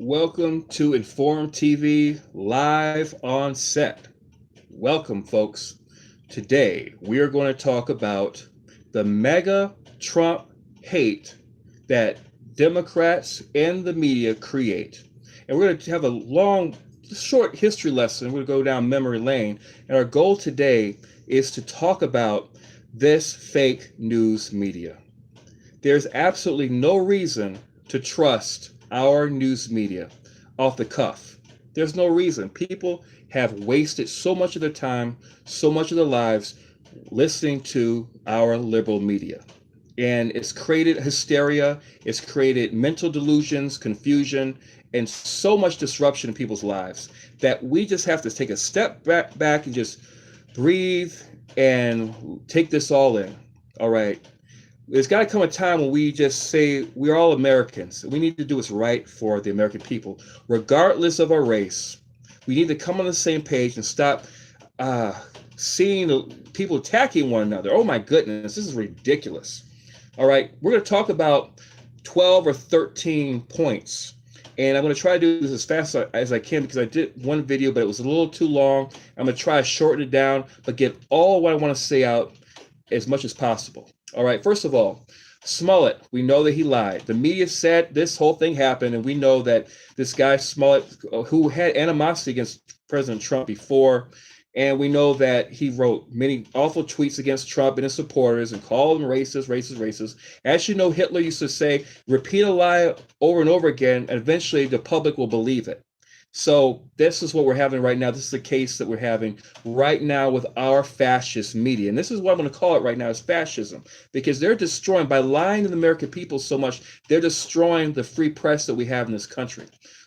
Welcome to Inform TV live on set. Welcome, folks. Today, we are going to talk about the MAGA Trump hate that Democrats and the media create. And we're going to have a short history lesson. We're going to go down memory lane. And our goal today is to talk about this fake news media. There's absolutely no reason to trust our news media off the cuff. There's no reason. People have wasted so much of their time, so much of their lives listening to our liberal media. And it's created hysteria, it's created mental delusions, confusion, and so much disruption in people's lives that we just have to take a step back and just breathe and take this all in. All right. There's got to come a time when we just say we're all Americans. We need to do what's right for the American people, regardless of our race. We need to come on the same page and stop seeing people attacking one another. Oh my goodness, this is ridiculous. All right, we're going to talk about 12 or 13 points. And I'm going to try to do this as fast as I can because I did one video, but it was a little too long. I'm going to try to shorten it down, but get all what I want to say out as much as possible. All right, first of all, Smollett, we know that he lied. The media said this whole thing happened, and we know that this guy Smollett, who had animosity against President Trump before, and we know that he wrote many awful tweets against Trump and his supporters and called them racist, racist, racist. As you know, Hitler used to say, repeat a lie over and over again, and eventually the public will believe it. So this is what we're having right now. This is the case that we're having right now with our fascist media. And this is what I'm going to call it right now is fascism, because they're destroying, by lying to the American people so much, they're destroying the free press that we have in this country.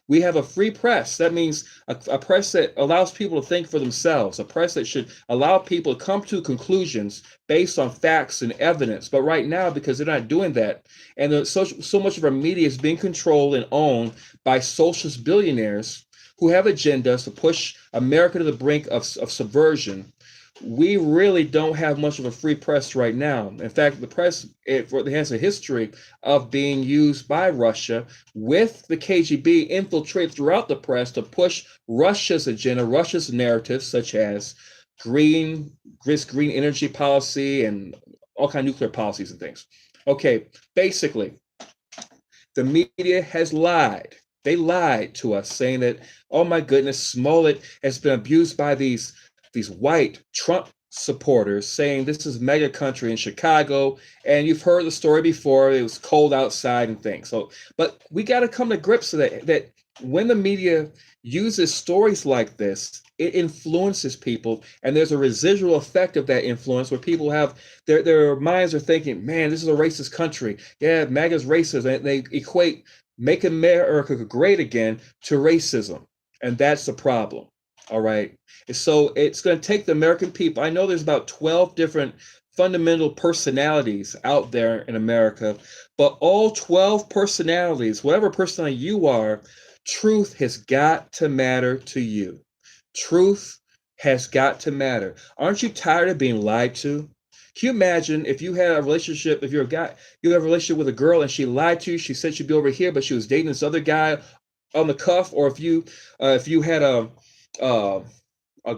We have a free press. That means a press that allows people to think for themselves, a press that should allow people to come to conclusions based on facts and evidence. But right now, because they're not doing that, and so much of our media is being controlled and owned by socialist billionaires who have agendas to push America to the brink of subversion, we really don't have much of a free press right now. In fact, the press has a history of being used by Russia with the KGB infiltrated throughout the press to push Russia's agenda, Russia's narratives, such as green energy policy and all kinds of nuclear policies and things. Okay, basically, the media has lied. They lied to us, saying that, oh my goodness, Smollett has been abused by these white Trump supporters, saying this is mega country in Chicago. And you've heard the story before. It was cold outside and things. So, but we got to come to grips with that when the media uses stories like this, it influences people, and there's a residual effect of that influence where people have their minds are thinking, man, this is a racist country. Yeah, MAGA's racist. And they equate make America great again to racism. And that's the problem. All right. So it's going to take the American people. I know there's about 12 different fundamental personalities out there in America, but all 12 personalities, whatever personality you are, truth has got to matter to you. Truth has got to matter. Aren't you tired of being lied to? Can you imagine if you had a relationship, if you're a guy, you have a relationship with a girl and she lied to you, she said she'd be over here, but she was dating this other guy on the cuff, or if you had a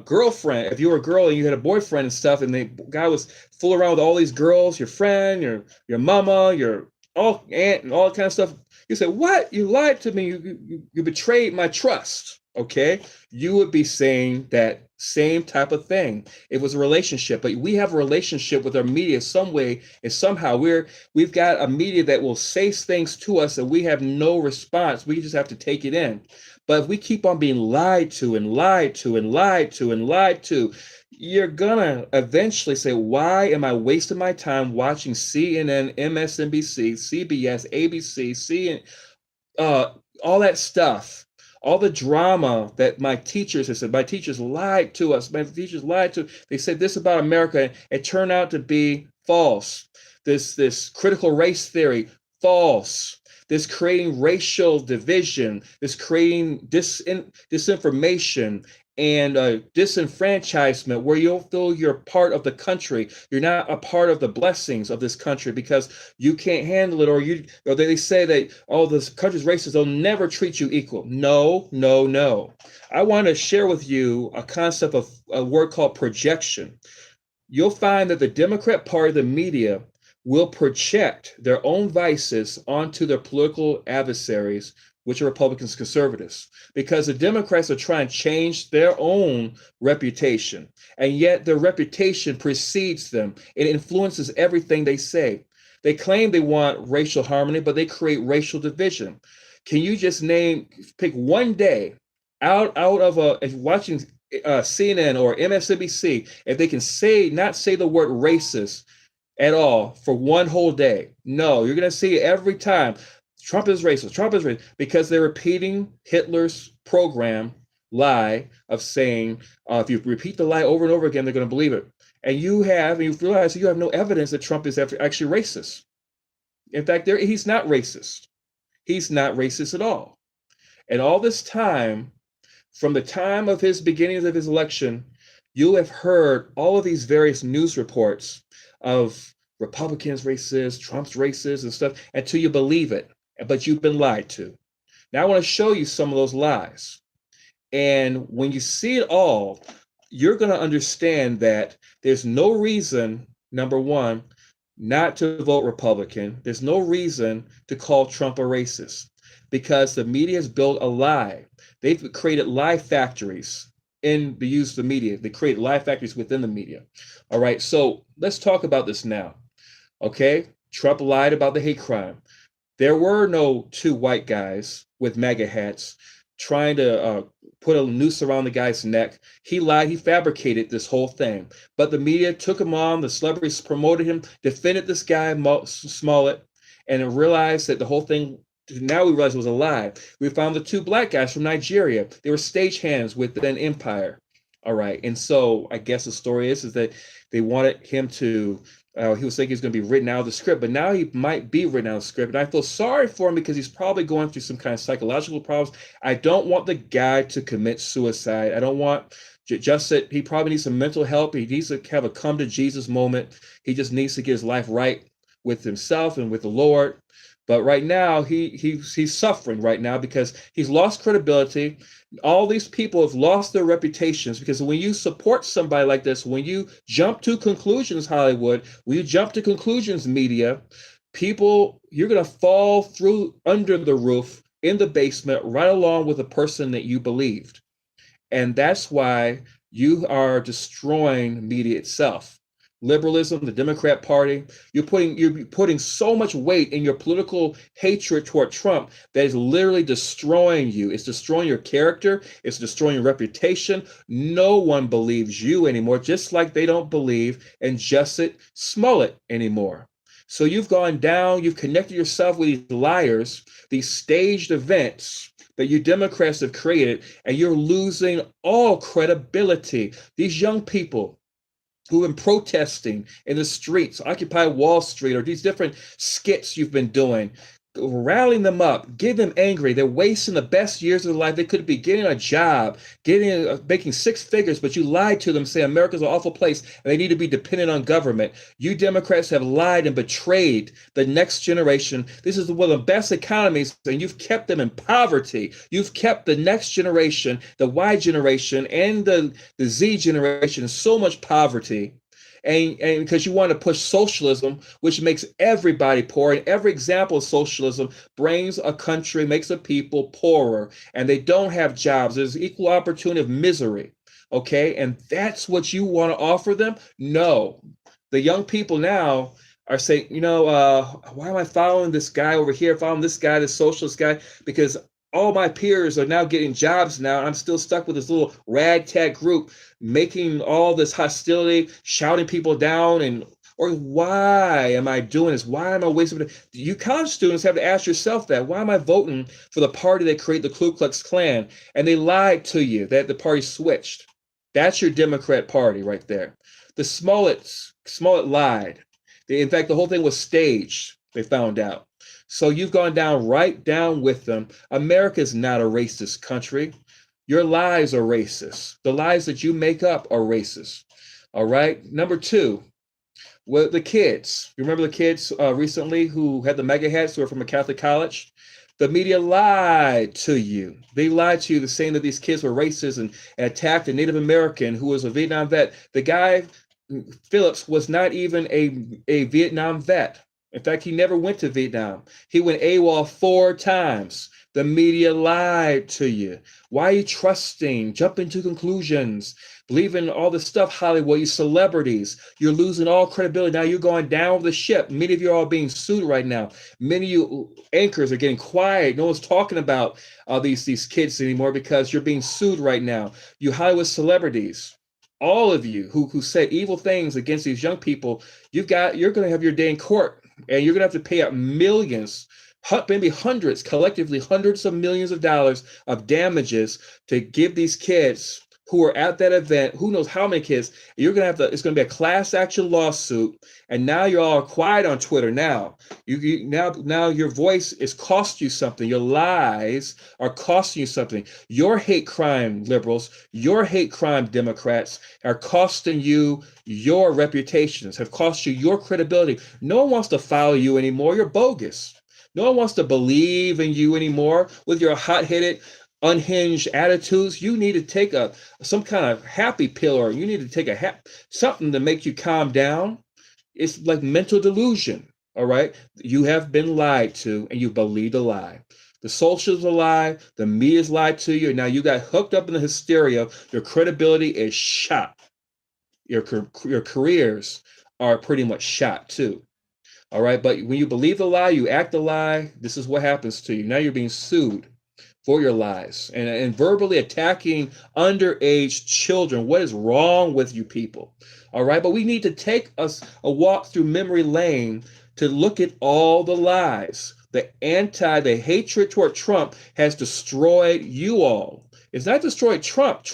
girlfriend, if you were a girl and you had a boyfriend and stuff, and the guy was fooling around with all these girls, your friend, your mama, your aunt, and all that kind of stuff, you say, what? You lied to me, you betrayed my trust. Okay, you would be saying that same type of thing. It was a relationship, but we have a relationship with our media some way, and somehow we've got a media that will say things to us and we have no response. We just have to take it in. But if we keep on being lied to and lied to and lied to and lied to, you're gonna eventually say, why am I wasting my time watching CNN, MSNBC, CBS, ABC, all that stuff? All the drama that my teachers have said, my teachers lied to us. My teachers lied to. They said this about America. It turned out to be false. This critical race theory, false. This creating racial division, this creating disinformation, and disenfranchisement, where you don't feel you're part of the country. You're not a part of the blessings of this country because you can't handle it, or they say that, oh, this country's racist, they'll never treat you equal. No, no, no. I want to share with you a concept of a word called projection. You'll find that the Democrat Party, the media, will project their own vices onto their political adversaries, which are Republicans, conservatives, because the Democrats are trying to change their own reputation, and yet their reputation precedes them. It influences everything they say. They claim they want racial harmony, but they create racial division. Can you just pick one day out of if watching CNN or MSNBC, if they can not say the word racist at all for one whole day? No, you're going to see every time Trump is racist, Trump is racist, because they're repeating Hitler's program lie of saying, if you repeat the lie over and over again, they're going to believe it. And you realize you have no evidence that Trump is actually racist. In fact, he's not racist. He's not racist at all. And all this time, from the time of his beginnings of his election, you have heard all of these various news reports of Republicans racist, Trump's racist and stuff, until you believe it, but you've been lied to. Now I want to show you some of those lies. And when you see it all, you're going to understand that there's no reason, number one, not to vote Republican. There's no reason to call Trump a racist, because the media has built a lie. They've created lie factories in the use of the media. They create lie factories within the media. All right, so let's talk about this now. Okay, Trump lied about the hate crime. There were no two white guys with MAGA hats trying to put a noose around the guy's neck. He lied, he fabricated this whole thing. But the media took him on, the celebrities promoted him, defended this guy, Smollett, and realized that the whole thing, now we realize it was a lie. We found the two black guys from Nigeria. They were stagehands with an empire. All right. And so I guess the story is that they wanted him to, he was thinking he's going to be written out of the script, but now he might be written out of the script. And I feel sorry for him because he's probably going through some kind of psychological problems. I don't want the guy to commit suicide. I don't want just that he probably needs some mental help. He needs to have a come to Jesus moment. He just needs to get his life right with himself and with the Lord. But right now, he's suffering right now because he's lost credibility. All these people have lost their reputations, because when you support somebody like this, when you jump to conclusions, Hollywood, when you jump to conclusions, media, people, you're going to fall through under the roof in the basement right along with the person that you believed. And that's why you are destroying media itself. Liberalism, the Democrat Party, you're putting so much weight in your political hatred toward Trump that is literally destroying you. It's destroying your character. It's destroying your reputation. No one believes you anymore, just like they don't believe in Jussie Smollett anymore. So you've gone down, you've connected yourself with these liars, these staged events that you Democrats have created, and you're losing all credibility. These young people who have been protesting in the streets, Occupy Wall Street, or these different skits you've been doing, rallying them up, get them angry. They're wasting the best years of their life. They could be getting a job, making six figures, but you lied to them, saying America's an awful place and they need to be dependent on government. You Democrats have lied and betrayed the next generation. This is one of the best economies, and you've kept them in poverty. You've kept the next generation, the Y generation and the Z generation, in so much poverty. And because you want to push socialism, which makes everybody poor, and every example of socialism brings a country, makes a people poorer, and they don't have jobs. There's equal opportunity of misery, okay? And that's what you want to offer them? No. The young people now are saying, why am I following this guy over here, following this guy, this socialist guy? Because all my peers are now getting jobs now. I'm still stuck with this little ragtag group making all this hostility, shouting people down, or why am I doing this? Why am I wasting it? You college students have to ask yourself that. Why am I voting for the party that created the Ku Klux Klan? And they lied to you that the party switched. That's your Democrat Party right there. The Smollett lied. In fact, the whole thing was staged, they found out. So you've gone right down with them. America is not a racist country. Your lies are racist. The lies that you make up are racist. All right. Number two, well, the kids. You remember the kids recently who had the MAGA hats who were from a Catholic college? The media lied to you. They lied to you, saying that these kids were racist and attacked a Native American who was a Vietnam vet. The guy, Phillips, was not even a Vietnam vet. In fact, he never went to Vietnam. He went AWOL 4 times. The media lied to you. Why are you trusting, jumping to conclusions, believing all this stuff, Hollywood, you celebrities? You're losing all credibility. Now you're going down with the ship. Many of you are all being sued right now. Many of you anchors are getting quiet. No one's talking about these kids anymore because you're being sued right now. You Hollywood celebrities, all of you who said evil things against these young people, you're going to have your day in court, and you're going to have to pay out millions, maybe hundreds, collectively hundreds of millions of dollars of damages to give these kids who are at that event, who knows how many kids, you're going to have to, it's going to be a class action lawsuit. And now you're all quiet on Twitter now. Now your voice is cost you something. Your lies are costing you something. Your hate crime liberals, your hate crime Democrats are costing you your reputations, have cost you your credibility. No one wants to follow you anymore. You're bogus. No one wants to believe in you anymore with your hot-headed, unhinged attitudes. You need to take some kind of happy pill, or you need to take something to make you calm down. It's like mental delusion. All right, you have been lied to, and you believe the lie. The socials are lie. The media's lied to you. And now you got hooked up in the hysteria. Your credibility is shot. Your careers are pretty much shot too. All right, but when you believe the lie, you act the lie. This is what happens to you. Now you're being sued for your lies and verbally attacking underage children. What is wrong with you people? All right, but we need to take us a walk through memory lane to look at all the lies. The hatred toward Trump has destroyed you all. It's not destroyed Trump.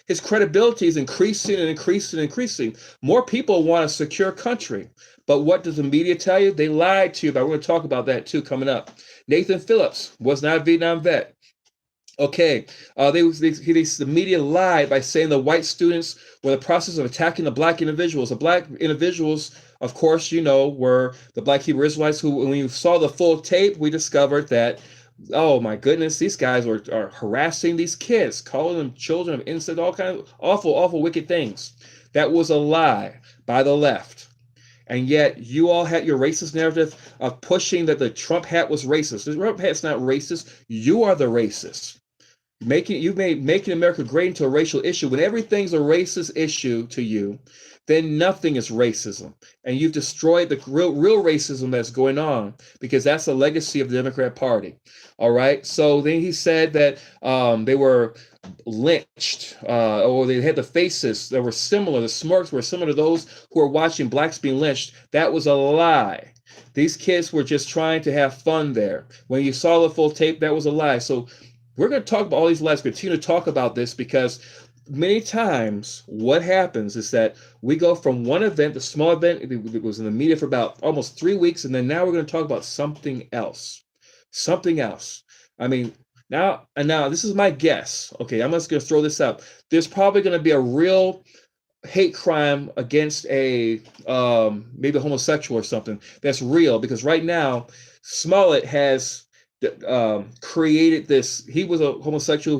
His credibility is increasing and increasing and increasing. More people want a secure country. But what does the media tell you? They lied to you. But we're going to talk about that too coming up. Nathan Phillips was not a Vietnam vet. Okay, the media lied by saying the white students were in the process of attacking the black individuals. The black individuals, of course, were the black Hebrew Israelites who, when you saw the full tape, we discovered that, oh my goodness, these guys are harassing these kids, calling them children of innocent, all kinds of awful, awful, wicked things. That was a lie by the left. And yet you all had your racist narrative of pushing that the Trump hat was racist. The Trump hat's not racist. You are the racist. Making America great into a racial issue. When everything's a racist issue to you, then nothing is racism. And you've destroyed the real racism that's going on, because that's the legacy of the Democrat Party. All right. So then he said that they were lynched, or they had the faces that were similar. The smirks were similar to those who were watching blacks being lynched. That was a lie. These kids were just trying to have fun there. When you saw the full tape, that was a lie. So we're going to talk about all these lies, continue to talk about this, because many times what happens is that we go from one event, the small event, it was in the media for about almost 3 weeks, and then now we're going to talk about something else. Something else. I mean, now this is my guess. Okay, I'm just going to throw this out. There's probably going to be a real hate crime against maybe a homosexual or something that's real, because right now Smollett has created this. He was a homosexual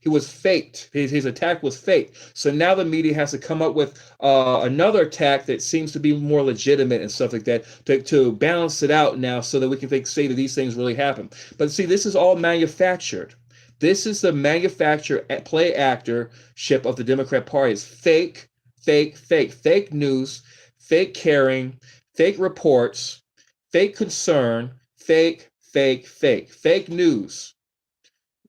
he was faked. His attack was fake. So now the media has to come up with another attack that seems to be more legitimate and stuff like that to balance it out now, so that we can say that these things really happen. But see, this is all manufactured. This is the manufactured play actorship of the Democrat Party. It's fake, fake, fake, fake news, fake caring, fake reports, fake concern, fake news,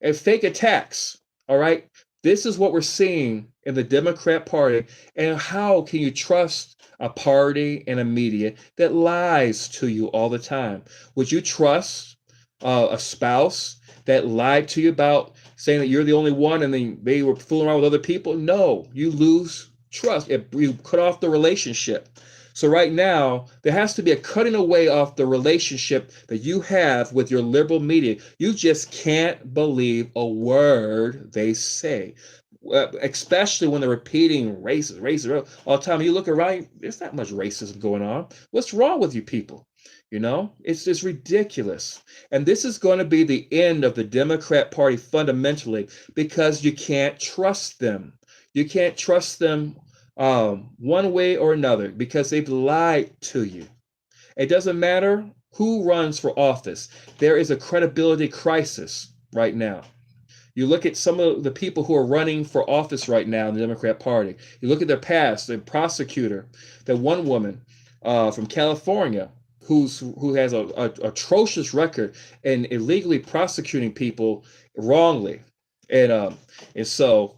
and fake attacks. All right. This is what we're seeing in the Democrat Party. And how can you trust a party and a media that lies to you all the time? Would you trust a spouse that lied to you about saying that you're the only one, and then they were fooling around with other people? No, you lose trust. You cut off the relationship. So right now, there has to be a cutting away off the relationship that you have with your liberal media. You just can't believe a word they say, especially when they're repeating racist all the time. You look around, there's not much racism going on. What's wrong with you people? You know, it's just ridiculous. And this is going to be the end of the Democrat Party fundamentally because you can't trust them. You can't trust them one way or another because they've lied to you. It doesn't matter who runs for office. There is a credibility crisis right now. You look at some of the people who are running for office right now in the Democrat Party. You look at their past, the prosecutor, that one woman from California who has a atrocious record in illegally prosecuting people wrongly, and so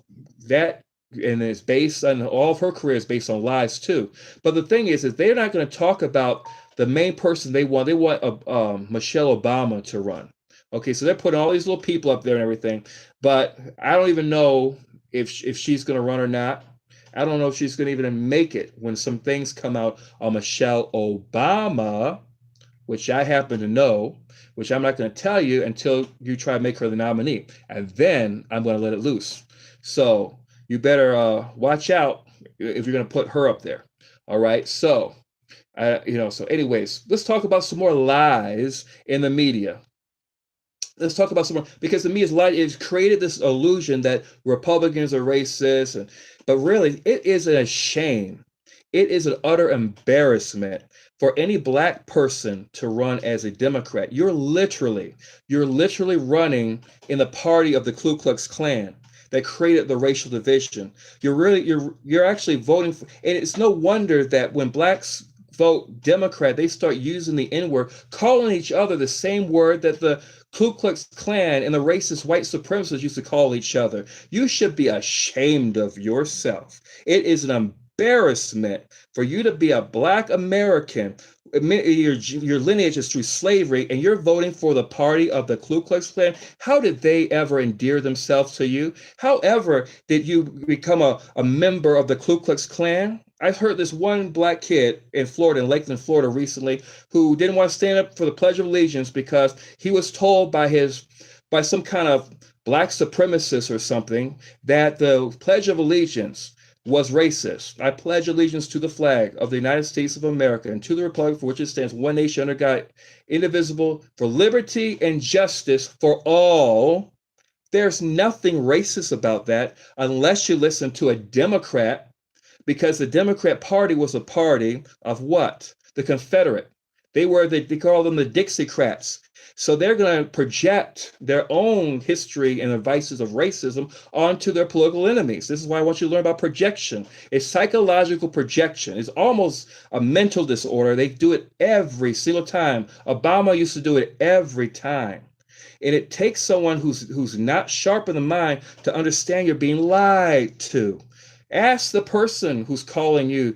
that and it's based on all of her career is based on lies too. But the thing is they're not going to talk about the main person they want. They want Michelle Obama to run. Okay, so they're putting all these little people up there and everything, but I don't even know if she's going to run or not. I don't know if she's going to even make it when some things come out on Michelle Obama, which I happen to know, which I'm not going to tell you until you try to make her the nominee. And then I'm going to let it loose. So you better watch out if you're going to put her up there. All right. So, so anyways, let's talk about some more lies in the media. Let's talk about some more, because the media's lied. It's created this illusion that Republicans are racist, but really it is a shame. It is an utter embarrassment for any black person to run as a Democrat. You're literally running in the party of the Ku Klux Klan that created the racial division. You're actually voting for, and it's no wonder that when blacks vote Democrat, they start using the N-word, calling each other the same word that the Ku Klux Klan and the racist white supremacists used to call each other. You should be ashamed of yourself. It is an embarrassment for you to be a black American. Your lineage is through slavery, and you're voting for the party of the Ku Klux Klan. How did they ever endear themselves to you? However, did you become a member of the Ku Klux Klan? I've heard this one black kid in Florida, in Lakeland, Florida, recently, who didn't want to stand up for the Pledge of Allegiance because he was told by some kind of black supremacist or something that the Pledge of Allegiance was racist. I pledge allegiance to the flag of the United States of America and to the republic for which it stands, one nation under God, indivisible, for liberty and justice for all. There's nothing racist about that unless you listen to a Democrat, because the Democrat Party was a party of what? The Confederate. They call them the Dixiecrats. So they're going to project their own history and the vices of racism onto their political enemies. This is why I want you to learn about projection. It's psychological projection. It's almost a mental disorder. They do it every single time. Obama used to do it every time. And it takes someone who's not sharp in the mind to understand you're being lied to. Ask the person who's calling you,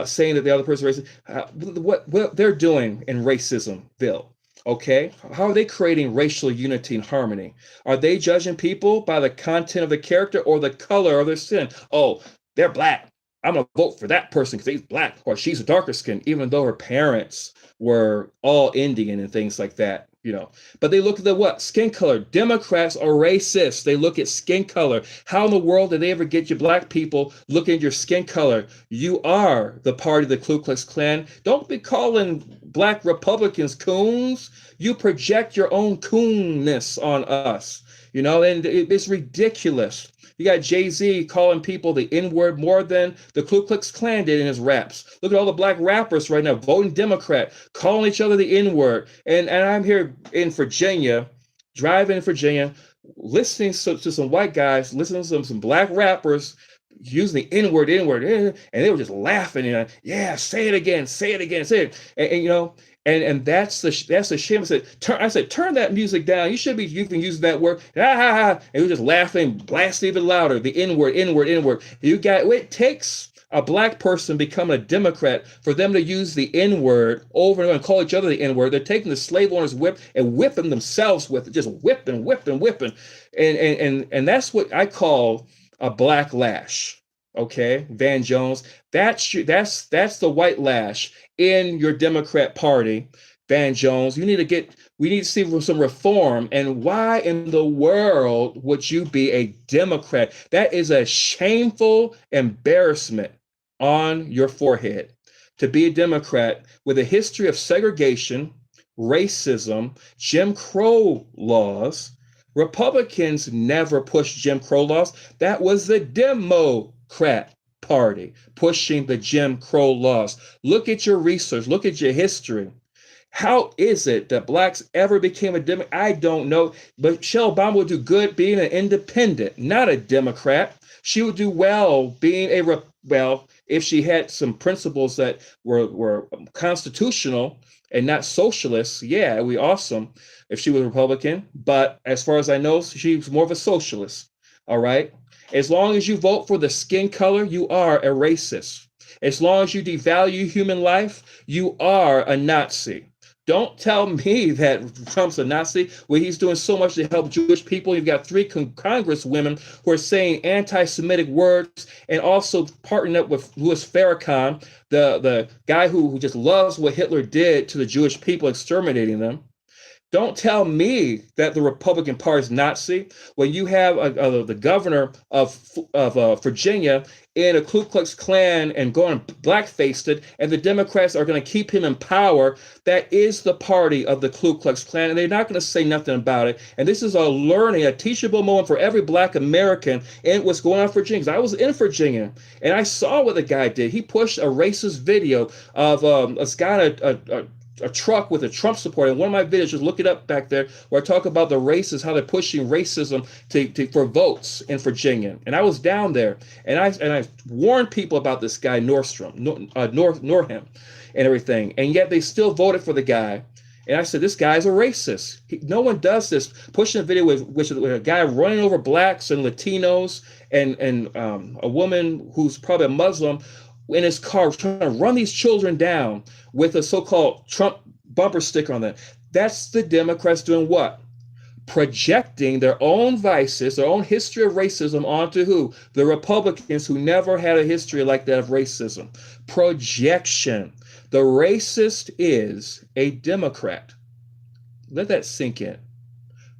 saying that the other person is racist, what they're doing in racismville. Okay, how are they creating racial unity and harmony? Are they judging people by the content of the character or the color of their skin? Oh, they're black, I'm gonna vote for that person because he's black, or she's a darker skin, even though her parents were all Indian and things like that. But they look at the what? Skin color. Democrats are racist. They look at skin color. How in the world did they ever get you black people looking at your skin color? You are the party of the Ku Klux Klan. Don't be calling black Republicans coons. You project your own coonness on us, and it's ridiculous. You got Jay-Z calling people the N-word more than the Ku Klux Klan did in his raps. Look at all the black rappers right now voting Democrat, calling each other the N-word. And I'm here in Virginia, driving in Virginia, listening to some white guys, listening to some black rappers using the N-word, and they were just laughing. Yeah, say it again, say it. And that's the shame. I said, turn that music down. You should be using that word. And he was just laughing, blasting even louder. The N-word. It takes a black person becoming a Democrat for them to use the N-word over and over and call each other the N-word. They're taking the slave owners' whip and whipping themselves with it, just whipping. And that's what I call a black lash. Okay, Van Jones. That's the white lash in your Democrat Party, Van Jones. We need to see some reform. And why in the world would you be a Democrat? That is a shameful embarrassment on your forehead to be a Democrat with a history of segregation, racism, Jim Crow laws. Republicans never pushed Jim Crow laws. That was the Democrat Party pushing the Jim Crow laws. Look at your research, look at your history. How is it that blacks ever became a Democrat? I don't know. But Michelle Obama would do good being an independent, not a Democrat. She would do well being well, if she had some principles that were constitutional and not socialist. Yeah, it'd be awesome if she was Republican. But as far as I know, she's more of a socialist. All right. As long as you vote for the skin color, you are a racist. As long as you devalue human life, you are a Nazi. Don't tell me that Trump's a Nazi when he's doing so much to help Jewish people. You've got three congresswomen who are saying anti-Semitic words and also partnering up with Louis Farrakhan, the guy who just loves what Hitler did to the Jewish people, exterminating them. Don't tell me that the Republican Party is Nazi when you have the governor of Virginia in a Ku Klux Klan and going black-faced it, and the Democrats are going to keep him in power. That is the party of the Ku Klux Klan, and they're not going to say nothing about it. And this is a teachable moment for every black American in what's going on in Virginia. 'Cause I was in Virginia, and I saw what the guy did. He pushed a racist video of a guy a truck with a Trump supporter. In one of my videos, just look it up back there, where I talk about the racists, how they're pushing racism for votes in Virginia. And I was down there, and I warned people about this guy Northam, and everything. And yet they still voted for the guy. And I said, this guy's a racist. No one does this. Pushing a video with a guy running over blacks and Latinos and a woman who's probably a Muslim in his car trying to run these children down with a so-called Trump bumper sticker on them. That's the Democrats doing what? Projecting their own vices, their own history of racism onto who? The Republicans, who never had a history like that of racism. Projection. The racist is a Democrat. Let that sink in.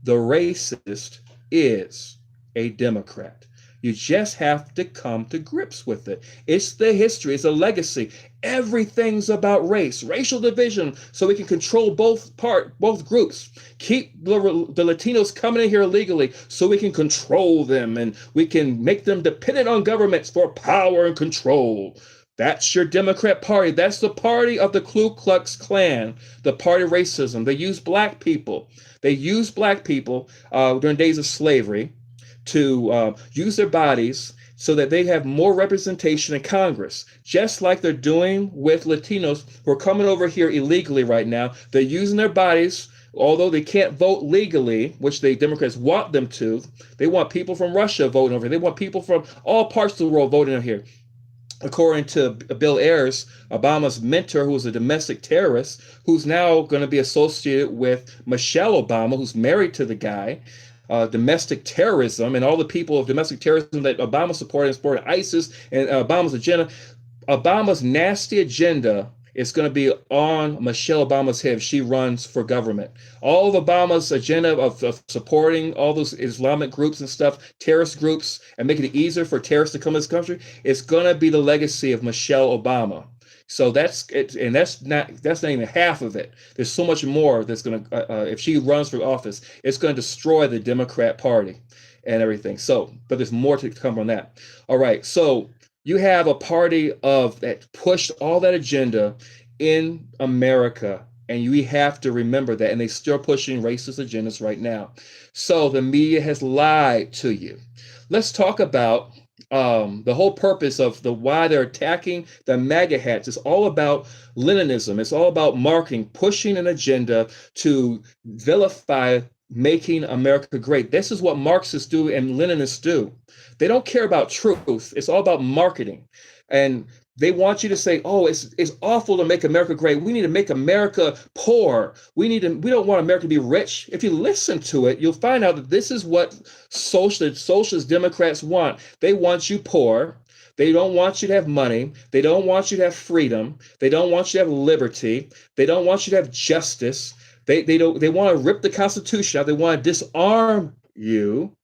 The racist is a Democrat. You just have to come to grips with it. It's the history, it's a legacy. Everything's about race, racial division, so we can control both groups. Keep the Latinos coming in here illegally so we can control them and we can make them dependent on governments for power and control. That's your Democrat Party. That's the party of the Ku Klux Klan, the party of racism. They use black people. During days of slavery to use their bodies so that they have more representation in Congress, just like they're doing with Latinos who are coming over here illegally right now. They're using their bodies, although they can't vote legally, which the Democrats want them to. They want people from Russia voting over here. They want people from all parts of the world voting over here. According to Bill Ayers, Obama's mentor, who was a domestic terrorist, who's now going to be associated with Michelle Obama, who's married to the guy. Domestic terrorism and all the people of domestic terrorism that Obama supported ISIS and Obama's agenda. Obama's nasty agenda is going to be on Michelle Obama's head if she runs for government. All of Obama's agenda of supporting all those Islamic groups and stuff, terrorist groups, and making it easier for terrorists to come to this country, is going to be the legacy of Michelle Obama. So that's it, and that's not even half of it. There's so much more that's going to, if she runs for office, it's going to destroy the Democrat Party and everything. So, but there's more to come on that. All right, so you have a party that pushed all that agenda in America, and we have to remember that. And they're still pushing racist agendas right now. So the media has lied to you. Let's talk about the whole purpose of why they're attacking the MAGA hats. Is all about Leninism. It's all about marketing, pushing an agenda to vilify making America great. This is what Marxists do and Leninists do. They don't care about truth. It's all about marketing. And they want you to say, oh, it's awful to make America great. We need to make America poor. We don't want America to be rich. If you listen to it, you'll find out that this is what socialist Democrats want. They want you poor. They don't want you to have money. They don't want you to have freedom. They don't want you to have liberty. They don't want you to have justice. They want to rip the Constitution out. They want to disarm you.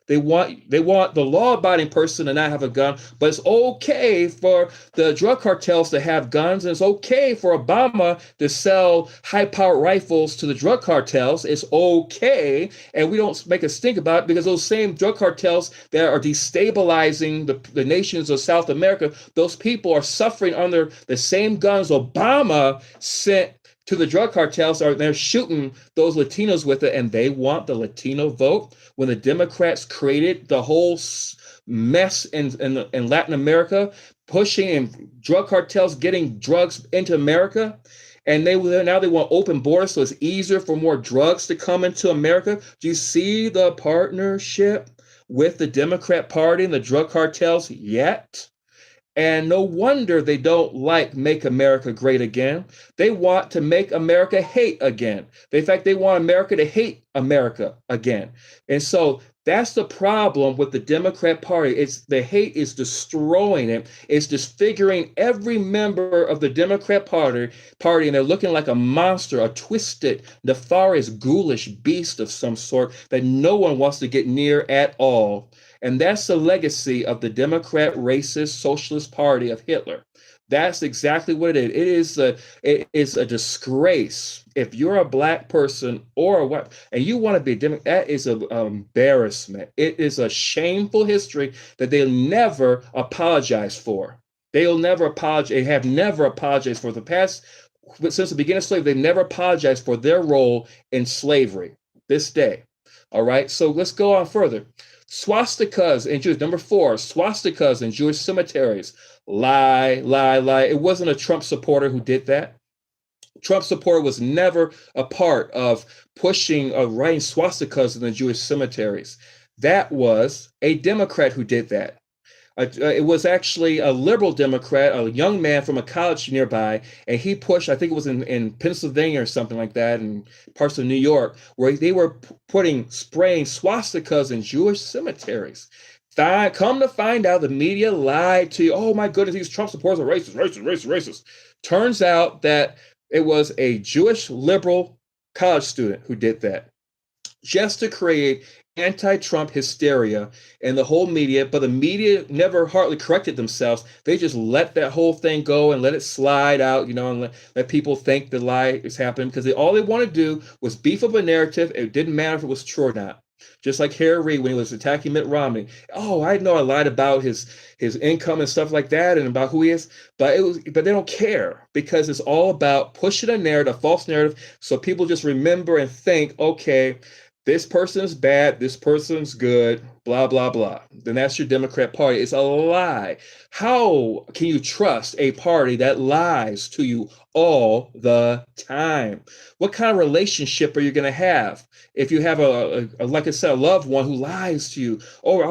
They want the law-abiding person to not have a gun, but it's okay for the drug cartels to have guns, and it's okay for Obama to sell high-powered rifles to the drug cartels. It's okay, and we don't make a stink about it because those same drug cartels that are destabilizing the nations of South America, those people are suffering under the same guns Obama sent to the drug cartels. They're shooting those Latinos with it, and they want the Latino vote. When the Democrats created the whole mess in Latin America, pushing and drug cartels getting drugs into America, and now they want open borders so it's easier for more drugs to come into America. Do you see the partnership with the Democrat Party and the drug cartels yet? And no wonder they don't like Make America Great Again. They want to make America hate again. In fact, they want America to hate America again. And so that's the problem with the Democrat Party. It's the hate is destroying it. It's disfiguring every member of the Democrat Party, and they're looking like a monster, a twisted, nefarious, ghoulish beast of some sort that no one wants to get near at all. And that's the legacy of the Democrat racist socialist party of Hitler. That's exactly what it is. It is a disgrace. If you're a black person or a white, and you want to be a Democrat, that is an embarrassment. It is a shameful history that they'll never apologize for. They'll never apologize. They have never apologized for the past, since the beginning of slavery. They've never apologized for their role in slavery this day. All right, so let's go on further. Swastikas in Jewish, number 4, swastikas in Jewish cemeteries. Lie, lie, lie. It wasn't a Trump supporter who did that. Trump supporter was never a part of pushing or writing swastikas in the Jewish cemeteries. That was a Democrat who did that. It was actually a liberal Democrat, a young man from a college nearby, and he pushed, I think it was in Pennsylvania or something like that, in parts of New York, where they were spraying swastikas in Jewish cemeteries. Come to find out, the media lied to you. Oh my goodness, these Trump supporters are racist, racist, racist, racist. Turns out that it was a Jewish liberal college student who did that, just to create anti-Trump hysteria in the whole media. But the media never hardly corrected themselves. They just let that whole thing go and let it slide out, and let people think the lie is happening, because all they want to do was beef up a narrative. It didn't matter if it was true or not. Just like Harry Reid when he was attacking Mitt Romney. Oh, I know I lied about his income and stuff like that and about who he is, but they don't care, because it's all about pushing a narrative, a false narrative, so people just remember and think, okay, this person's bad, this person's good, blah, blah, blah. Then that's your Democrat Party. It's a lie. How can you trust a party that lies to you all the time? What kind of relationship are you going to have if you have like I said, a loved one who lies to you? Or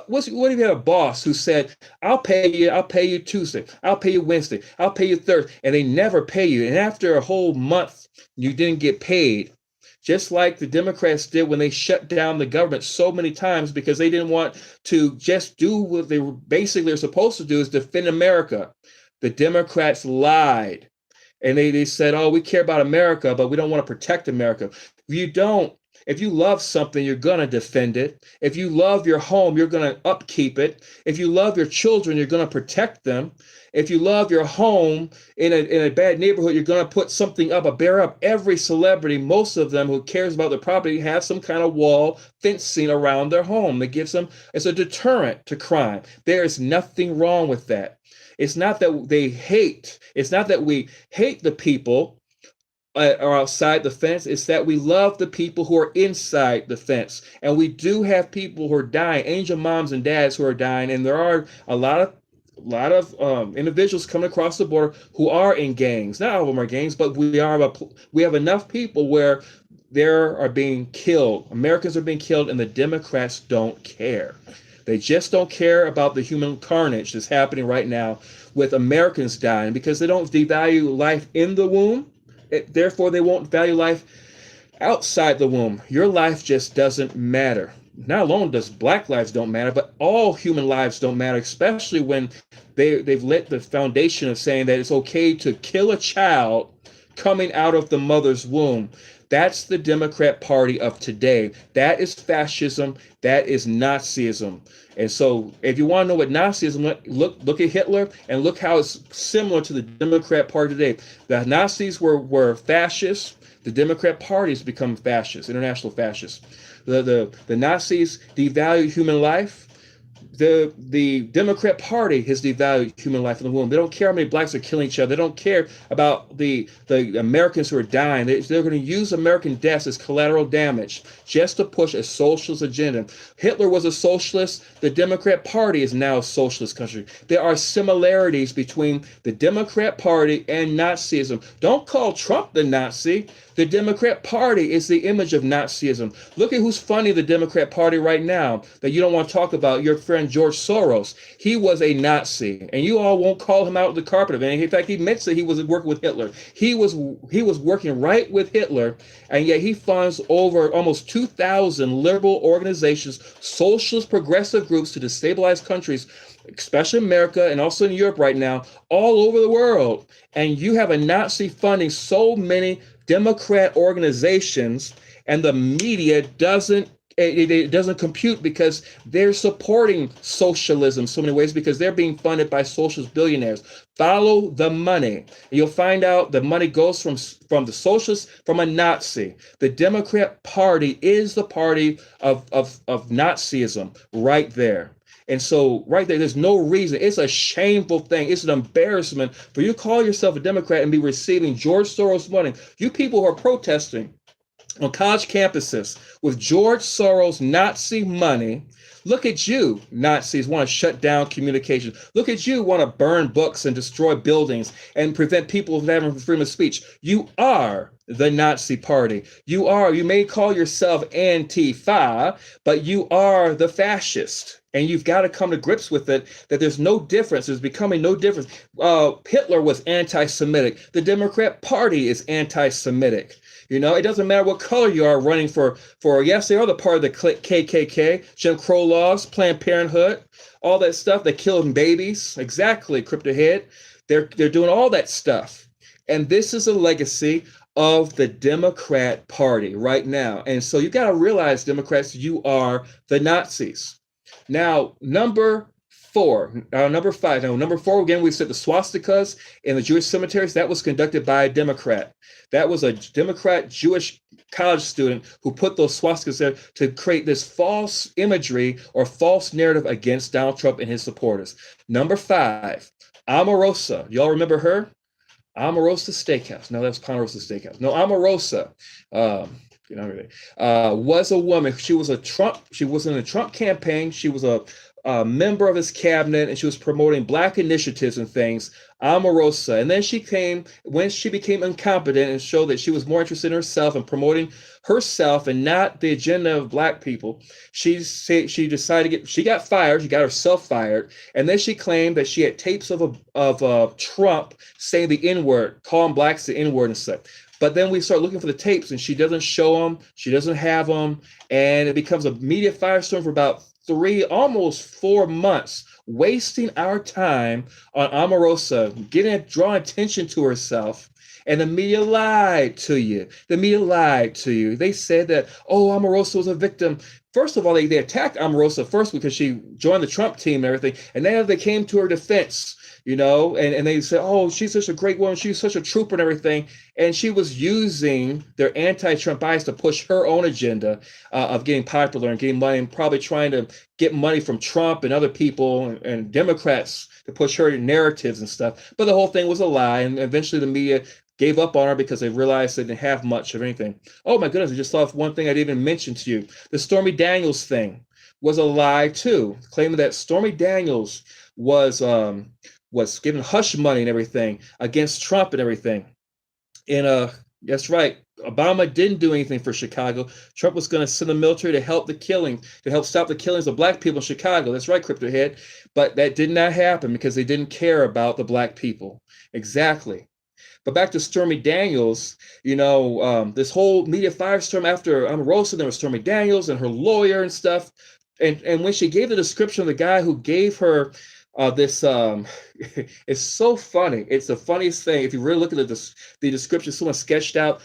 what if you have a boss who said, I'll pay you Tuesday, I'll pay you Wednesday, I'll pay you Thursday, and they never pay you. And after a whole month, you didn't get paid. Just like the Democrats did when they shut down the government so many times, because they didn't want to just do what they basically are supposed to do, is defend America. The Democrats lied. And they said, oh, we care about America, but we don't want to protect America. If you love something, you're going to defend it. If you love your home, you're going to upkeep it. If you love your children, you're going to protect them. If you love your home in a bad neighborhood, you're going to put something up, bear up. Every celebrity, most of them who cares about their property, have some kind of wall fencing around their home that gives them, it's a deterrent to crime. There is nothing wrong with that. It's not that it's not that we hate the people are outside the fence. It's that we love the people who are inside the fence. And we do have people who are dying, angel moms and dads who are dying. And there are a lot of individuals coming across the border who are in gangs. Not all of them are gangs, but we have enough people where there are being killed. Americans are being killed, and the Democrats don't care. They just don't care about the human carnage that's happening right now with Americans dying, because they don't devalue life in the womb. Therefore, they won't value life outside the womb. Your life just doesn't matter. not alone does black lives don't matter, but all human lives don't matter, especially when they've let the foundation of saying that it's okay to kill a child coming out of the mother's womb. That's the Democrat Party of today. That is fascism. That is Nazism. And so, if you want to know what Nazism, look at Hitler and look how it's similar to the Democrat Party today. The Nazis were fascists. The Democrat Party has become fascist, international fascist. The Nazis devalued human life. The Democrat Party has devalued human life in the womb. They don't care how many blacks are killing each other. They don't care about the Americans who are dying. They're going to use American deaths as collateral damage just to push a socialist agenda. Hitler was a socialist. The Democrat Party is now a socialist country. There are similarities between the Democrat Party and Nazism. Don't call Trump the Nazi. The Democrat Party is the image of Nazism. Look at who's funding the Democrat Party right now that you don't want to talk about, your friend George Soros. He was a Nazi, and you all won't call him out of the carpet of anything. In fact, he admits that he was working with Hitler. He was working right with Hitler, and yet he funds over almost 2,000 liberal organizations, socialist progressive groups to destabilize countries, especially America and also in Europe right now, all over the world. And you have a Nazi funding so many Democrat organizations, and the media it doesn't compute because they're supporting socialism in so many ways because they're being funded by socialist billionaires. Follow the money. You'll find out the money goes from the socialists, from a Nazi. The Democrat Party is the party of Nazism right there. And so right there, there's no reason. It's a shameful thing. It's an embarrassment for you to call yourself a Democrat and be receiving George Soros money. You people who are protesting on college campuses with George Soros Nazi money, look at you, Nazis want to shut down communication. Look at you, want to burn books and destroy buildings and prevent people from having freedom of speech. You are the Nazi Party. You may call yourself Antifa, but you are the fascist. And you've got to come to grips with it, that there's no difference. There's becoming no difference. Hitler was anti-Semitic. The Democrat Party is anti-Semitic. You know, it doesn't matter what color you are running for. Yes, they are the part of the KKK, Jim Crow laws, Planned Parenthood, all that stuff. They're killing babies. Exactly, Crypto Head. They're doing all that stuff. And this is a legacy of the Democrat Party right now. And so you got to realize, Democrats, you are the Nazis. Now, number five. Now, number four, again, we said the swastikas in the Jewish cemeteries, that was conducted by a Democrat. That was a Democrat Jewish college student who put those swastikas there to create this false imagery or false narrative against Donald Trump and his supporters. Number five, Omarosa. Y'all remember her? Omarosa Steakhouse. No, that was Ponderosa Steakhouse. No, Omarosa. Was a woman. She was in the Trump campaign. She was a member of his cabinet, and she was promoting black initiatives and things. Omarosa. And then when she became incompetent and showed that she was more interested in herself and promoting herself and not the agenda of black people, she decided she got fired. She got herself fired. And then she claimed that she had tapes of Trump saying the N-word, calling blacks the N-word and stuff. But then we start looking for the tapes, and she doesn't show them. She doesn't have them. And it becomes a media firestorm for about almost 4 months, wasting our time on Omarosa, drawing attention to herself. And the media lied to you. They said that, Omarosa was a victim. First of all, they attacked Omarosa first because she joined the Trump team and everything. And then they came to her defense, and they said, she's such a great woman. She's such a trooper and everything. And she was using their anti-Trump bias to push her own agenda of getting popular and getting money, and probably trying to get money from Trump and other people and Democrats to push her narratives and stuff. But the whole thing was a lie. And eventually the media gave up on her because they realized they didn't have much of anything. Oh my goodness, I just saw one thing I didn't even mention to you. The Stormy Daniels thing was a lie too, claiming that Stormy Daniels was giving hush money and everything against Trump and everything. And that's right, Obama didn't do anything for Chicago. Trump was going to send the military to help stop the killings of black people in Chicago. That's right, Crypto Head. But that did not happen because they didn't care about the black people. Exactly. But back to Stormy Daniels, this whole media firestorm after Omarosa, there was Stormy Daniels and her lawyer and stuff. And when she gave the description of the guy who gave her this, it's so funny. It's the funniest thing. If you really look at the description, someone sketched out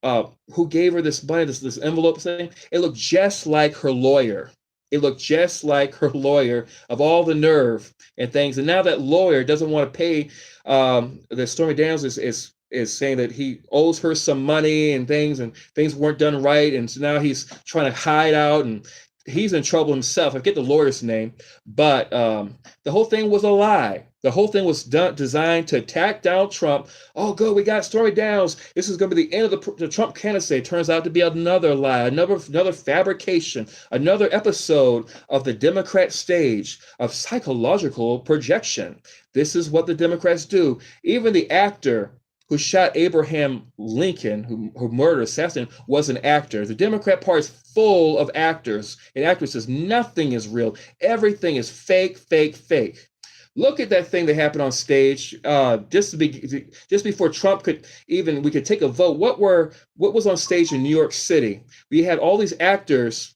who gave her this money, this envelope thing. It looked just like her lawyer. It looked just like her lawyer, of all the nerve and things. And now that lawyer doesn't want to pay. The Stormy Daniels is saying that he owes her some money and things weren't done right, and so now he's trying to hide out, and he's in trouble himself. I forget the lawyer's name, but the whole thing was a lie. The whole thing was designed to attack Donald Trump. Oh, good, we got Stormy Daniels. This is going to be the end of the Trump candidacy. It turns out to be another lie, another fabrication, another episode of the Democrat stage of psychological projection. This is what the Democrats do. Even the actor who shot Abraham Lincoln, who murdered, assassinated, was an actor. The Democrat Party is full of actors and actresses. Nothing is real. Everything is fake, fake, fake. Look at that thing that happened on stage just before Trump we could take a vote. What was on stage in New York City? We had all these actors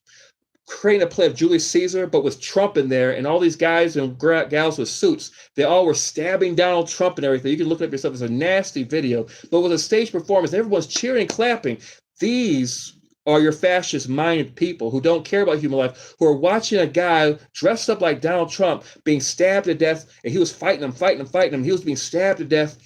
creating a play of Julius Caesar, but with Trump in there, and all these guys and gals with suits. They all were stabbing Donald Trump and everything. You can look it up yourself. It's a nasty video, but with a stage performance, everyone's cheering and clapping. These are your fascist-minded people who don't care about human life, who are watching a guy dressed up like Donald Trump being stabbed to death, and he was fighting him. He was being stabbed to death,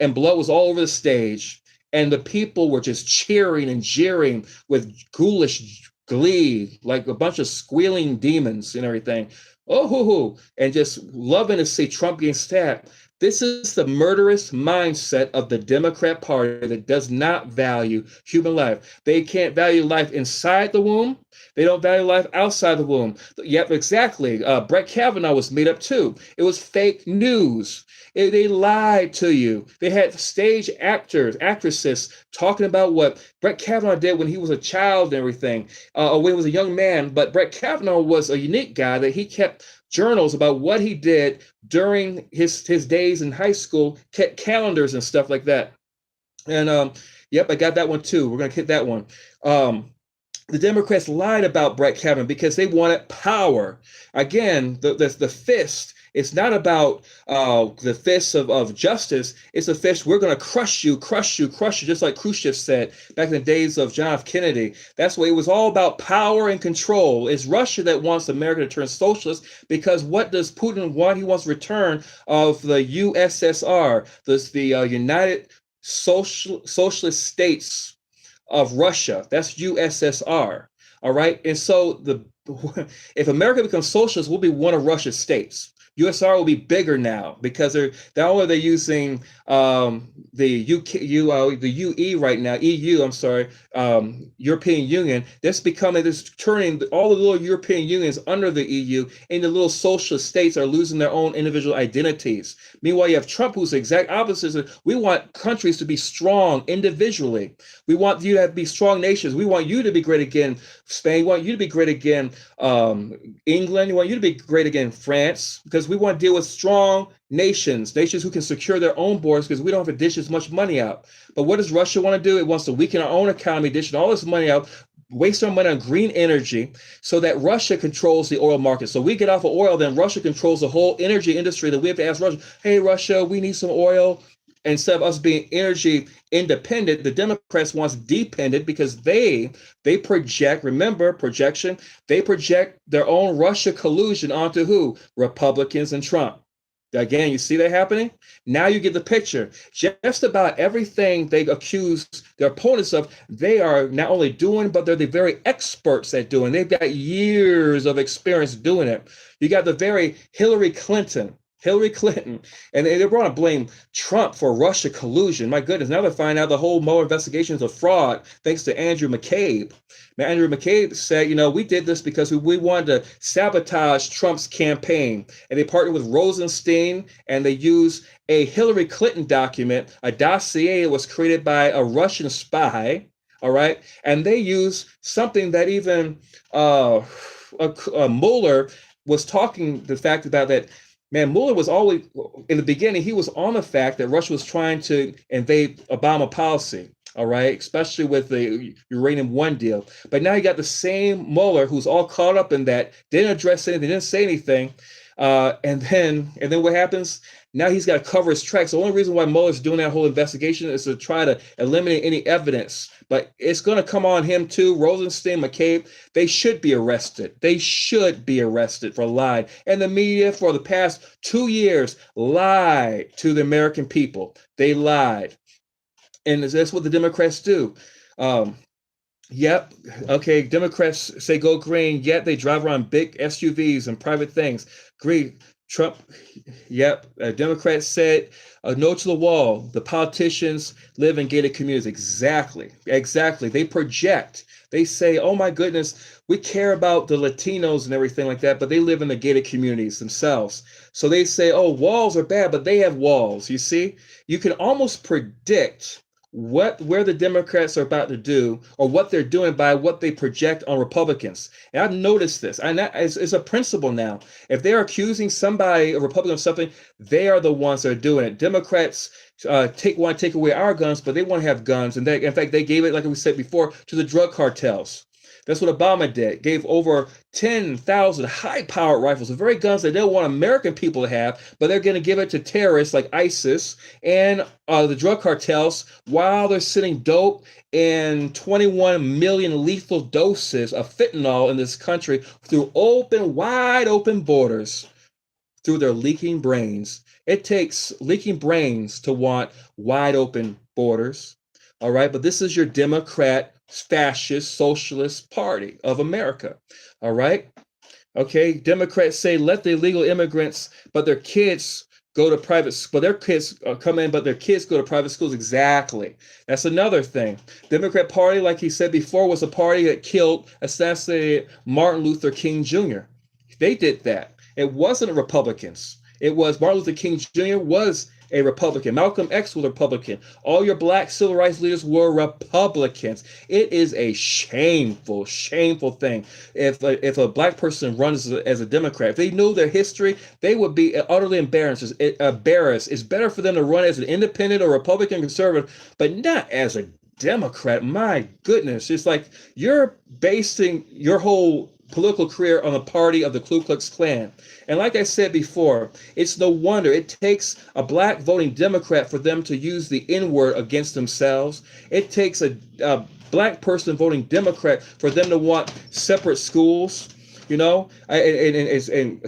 and blood was all over the stage. And the people were just cheering and jeering with ghoulish glee, like a bunch of squealing demons and everything. Oh, hoo, hoo, and just loving to see Trump getting stabbed. This is the murderous mindset of the Democrat Party that does not value human life. They can't value life inside the womb. They don't value life outside the womb. Yep, exactly. Brett Kavanaugh was made up too. It was fake news. They lied to you. They had stage actresses talking about what Brett Kavanaugh did when he was a child and everything, or when he was a young man. But Brett Kavanaugh was a unique guy that he kept journals about what he did during his days in high school, kept calendars and stuff like that. And yep, I got that one too. We're going to hit that one. The Democrats lied about Brett Kavanaugh because they wanted power. Again, the fist. It's not about the fist of justice. It's a fist, we're going to crush you, just like Khrushchev said back in the days of John F. Kennedy. That's what it was all about, power and control. It's Russia that wants America to turn socialist, because what does Putin want? He wants return of the USSR, the United Socialist States of Russia. That's USSR. All right. And so if America becomes socialist, we'll be one of Russia's states. USSR will be bigger now because not only are they using the UE right now, EU, I'm sorry, European Union. This turning all the little European unions under the EU into little socialist states are losing their own individual identities. Meanwhile, you have Trump, who's the exact opposite. We want countries to be strong individually. We want you to be strong nations. We want you to be great again, Spain. We want you to be great again, England. We want you to be great again, France, because we want to deal with strong nations who can secure their own borders, because we don't have to dish as much money out. But what does Russia want to do? It wants to weaken our own economy, dishing all this money out, waste our money on green energy, so that Russia controls the oil market. So we get off of oil, then Russia controls the whole energy industry. That we have to ask Russia, hey, Russia, we need some oil. Instead of us being energy independent, the Democrats want dependent, because they project, remember projection, they project their own Russia collusion onto who? Republicans and Trump. Again, you see that happening? Now you get the picture. Just about everything they accuse their opponents of, they are not only doing, but they're the very experts at doing. They've got years of experience doing it. You got the very Hillary Clinton, and they want to blame Trump for Russia collusion. My goodness, now they find out the whole Mueller investigation is a fraud, thanks to Andrew McCabe. Now, Andrew McCabe said, we did this because we wanted to sabotage Trump's campaign. And they partnered with Rosenstein, and they used a Hillary Clinton document, a dossier that was created by a Russian spy, all right? And they used something that even Mueller was talking the fact about, that Man, Mueller was always, in the beginning, he was on the fact that Russia was trying to invade Obama policy, all right, especially with the Uranium One deal. But now you got the same Mueller who's all caught up in that, didn't address anything, didn't say anything. And then what happens? Now he's got to cover his tracks. The only reason why Mueller's doing that whole investigation is to try to eliminate any evidence. But it's going to come on him too. Rosenstein, McCabe, they should be arrested. They should be arrested for lying. And the media for the past 2 years lied to the American people. They lied. And that's what the Democrats do. Um, Yep. Okay. Democrats say go green, yet they drive around big SUVs and private things. Green. Trump. Yep. Democrats said no to the wall. The politicians live in gated communities. Exactly. Exactly. They project. They say, oh my goodness, we care about the Latinos and everything like that, but they live in the gated communities themselves. So they say, oh, walls are bad, but they have walls. You see, you can almost predict where the Democrats are about to do or what they're doing by what they project on Republicans. And I've noticed this, and it's a principle now. If they're accusing somebody, a Republican, of something, they are the ones that are doing it. Democrats want to take away our guns, but they want to have guns. And in fact, they gave it, like we said before, to the drug cartels. That's what Obama did. Gave over 10,000 high-powered rifles, the very guns that they don't want American people to have, but they're going to give it to terrorists like ISIS and the drug cartels while they're sending dope and 21 million lethal doses of fentanyl in this country through wide open borders through their leaking brains. It takes leaking brains to want wide open borders. All right, but this is your Democrat, fascist, socialist party of America. All right. Okay. Democrats say let the illegal immigrants, but their kids go to private, but their kids come in, but their kids go to private schools. Exactly. That's another thing. Democrat Party, like he said before, was a party that assassinated Martin Luther King Jr. They did that. It wasn't Republicans. It was Martin Luther King Jr. was a Republican. Malcolm X was a Republican. All your black civil rights leaders were Republicans. It is a shameful, shameful thing. If a black person runs as a Democrat, if they knew their history, they would be utterly embarrassed. It's better for them to run as an independent or Republican conservative, but not as a Democrat. My goodness. It's like you're basing your whole political career on the party of the Ku Klux Klan. And like I said before, it's no wonder it takes a black voting Democrat for them to use the N-word against themselves. It takes a black person voting Democrat for them to want separate schools, and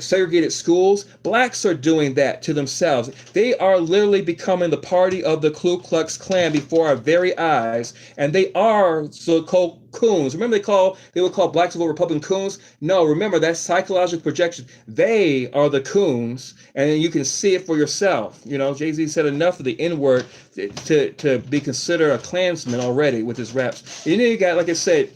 segregated schools. Blacks are doing that to themselves. They are literally becoming the party of the Ku Klux Klan before our very eyes, and they are so-called coons. Remember they would call blacks vote Republican coons? No, remember that's psychological projection. They are the coons, and you can see it for yourself. Jay-Z said enough of the N-word to be considered a Klansman already with his raps. And then you got, like I said,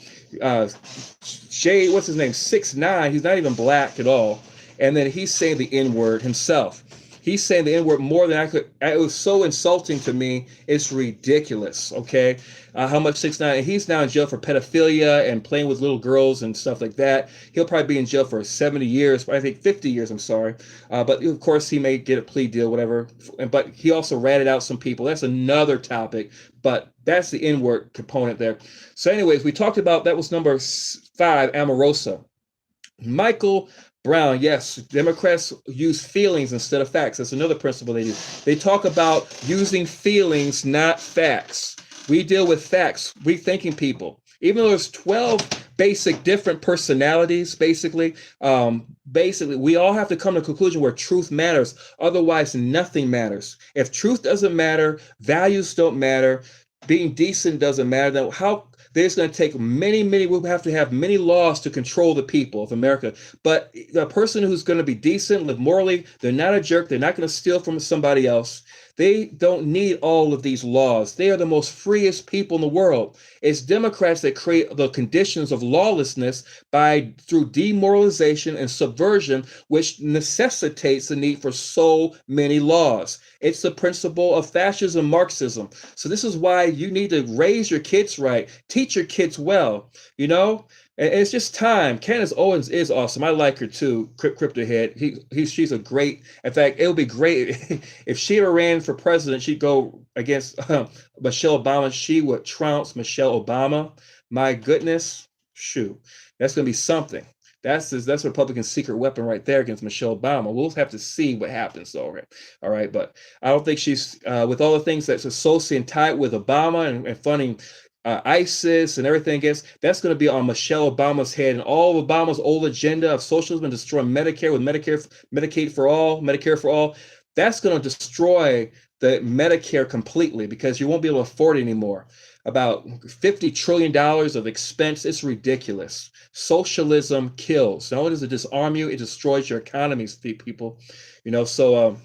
Jay, what's his name? 6ix9ine. He's not even black at all. And then he's saying the N-word himself. He's saying the N-word more than I could. It was so insulting to me. It's ridiculous. Okay. How much 6ix9ine? He's now in jail for pedophilia and playing with little girls and stuff like that. He'll probably be in jail for 70 years, I think 50 years, I'm sorry. But of course he may get a plea deal, whatever. But he also ratted out some people. That's another topic, but that's the N-word component there. So anyways, we talked about, that was number 5, Omarosa. Michael Brown, yes, Democrats use feelings instead of facts. That's another principle they do. They talk about using feelings, not facts. We deal with facts, rethinking people. Even though there's 12 basic different personalities, basically, we all have to come to a conclusion where truth matters. Otherwise, nothing matters. If truth doesn't matter, values don't matter, being decent doesn't matter, then how there's going to take we'll have to have many laws to control the people of America. But the person who's going to be decent, live morally, they're not a jerk, they're not going to steal from somebody else. They don't need all of these laws. They are the most freest people in the world. It's Democrats that create the conditions of lawlessness through demoralization and subversion, which necessitates the need for so many laws. It's the principle of fascism, Marxism. So this is why you need to raise your kids right, teach your kids well. And it's just time. Candace Owens is awesome. I like her too. Crypto head. She's a great. In fact, it would be great if she ever ran for president. She'd go against Michelle Obama. She would trounce Michelle Obama. My goodness, shoot, that's gonna be something. That's Republican secret weapon right there against Michelle Obama. We'll have to see what happens, though. Right? All right, but I don't think she's with all the things that's associated and tied with Obama and funding ISIS and everything against, that's going to be on Michelle Obama's head, and all of Obama's old agenda of socialism and destroying Medicare with Medicaid for all, Medicare for all. That's going to destroy the Medicare completely because you won't be able to afford it anymore. About $50 trillion of expense. It's ridiculous. Socialism kills. Not only does it disarm you, it destroys your economies, people. So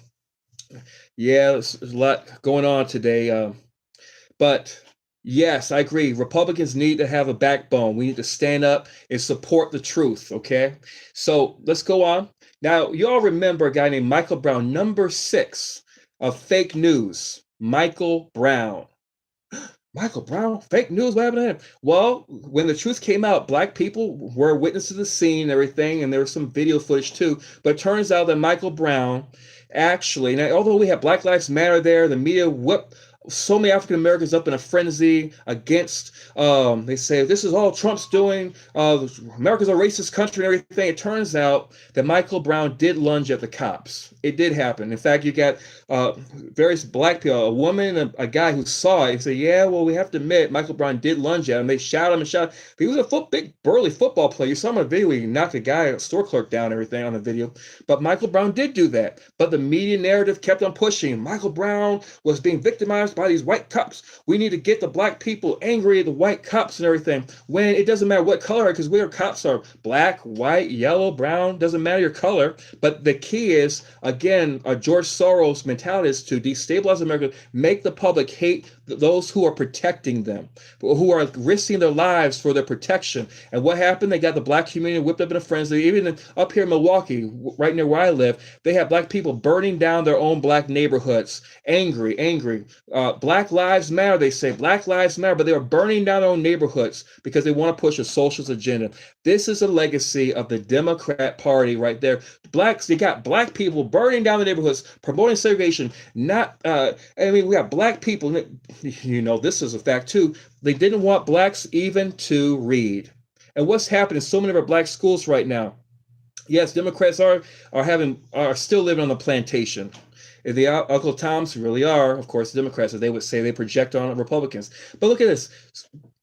yeah, there's a lot going on today. But yes, I agree. Republicans need to have a backbone. We need to stand up and support the truth. Okay. So let's go on. Now, you all remember a guy named Michael Brown, number 6 of fake news. Michael Brown. Michael Brown, fake news, what happened to him? Well, when the truth came out, black people were witnesses to the scene and everything, and there was some video footage too. But it turns out that Michael Brown actually, now, although we have Black Lives Matter there, the media whipped so many African Americans up in a frenzy against, they say, this is all Trump's doing. America's a racist country and everything. It turns out that Michael Brown did lunge at the cops. It did happen. In fact, you got various black people, a woman and a guy who saw it and said, yeah, well, we have to admit, Michael Brown did lunge at him. They shot him and shot him. But he was a big, burly football player. You saw him on a video where he knocked a guy, a store clerk down and everything on the video. But Michael Brown did do that. But the media narrative kept on pushing. Michael Brown was being victimized by these white cops. We need to get the black people angry at the white cops and everything. When it doesn't matter what color, because we are cops are black, white, yellow, brown, doesn't matter your color. But the key is, again, George Soros' mentality is to destabilize America, make the public hate those who are protecting them, who are risking their lives for their protection. And what happened? They got the black community whipped up in a frenzy. Even up here in Milwaukee, right near where I live, they have black people burning down their own black neighborhoods. Angry. Black Lives Matter, they say. Black Lives Matter, but they are burning down their own neighborhoods because they want to push a socialist agenda. This is a legacy of the Democrat Party right there. They got black people burning down the neighborhoods, promoting segregation. We got black people, this is a fact too. They didn't want blacks even to read. And what's happening in so many of our black schools right now? Yes, Democrats are still living on the plantation. The Uncle Toms really are, of course, Democrats, as they would say, they project on Republicans. But look at this.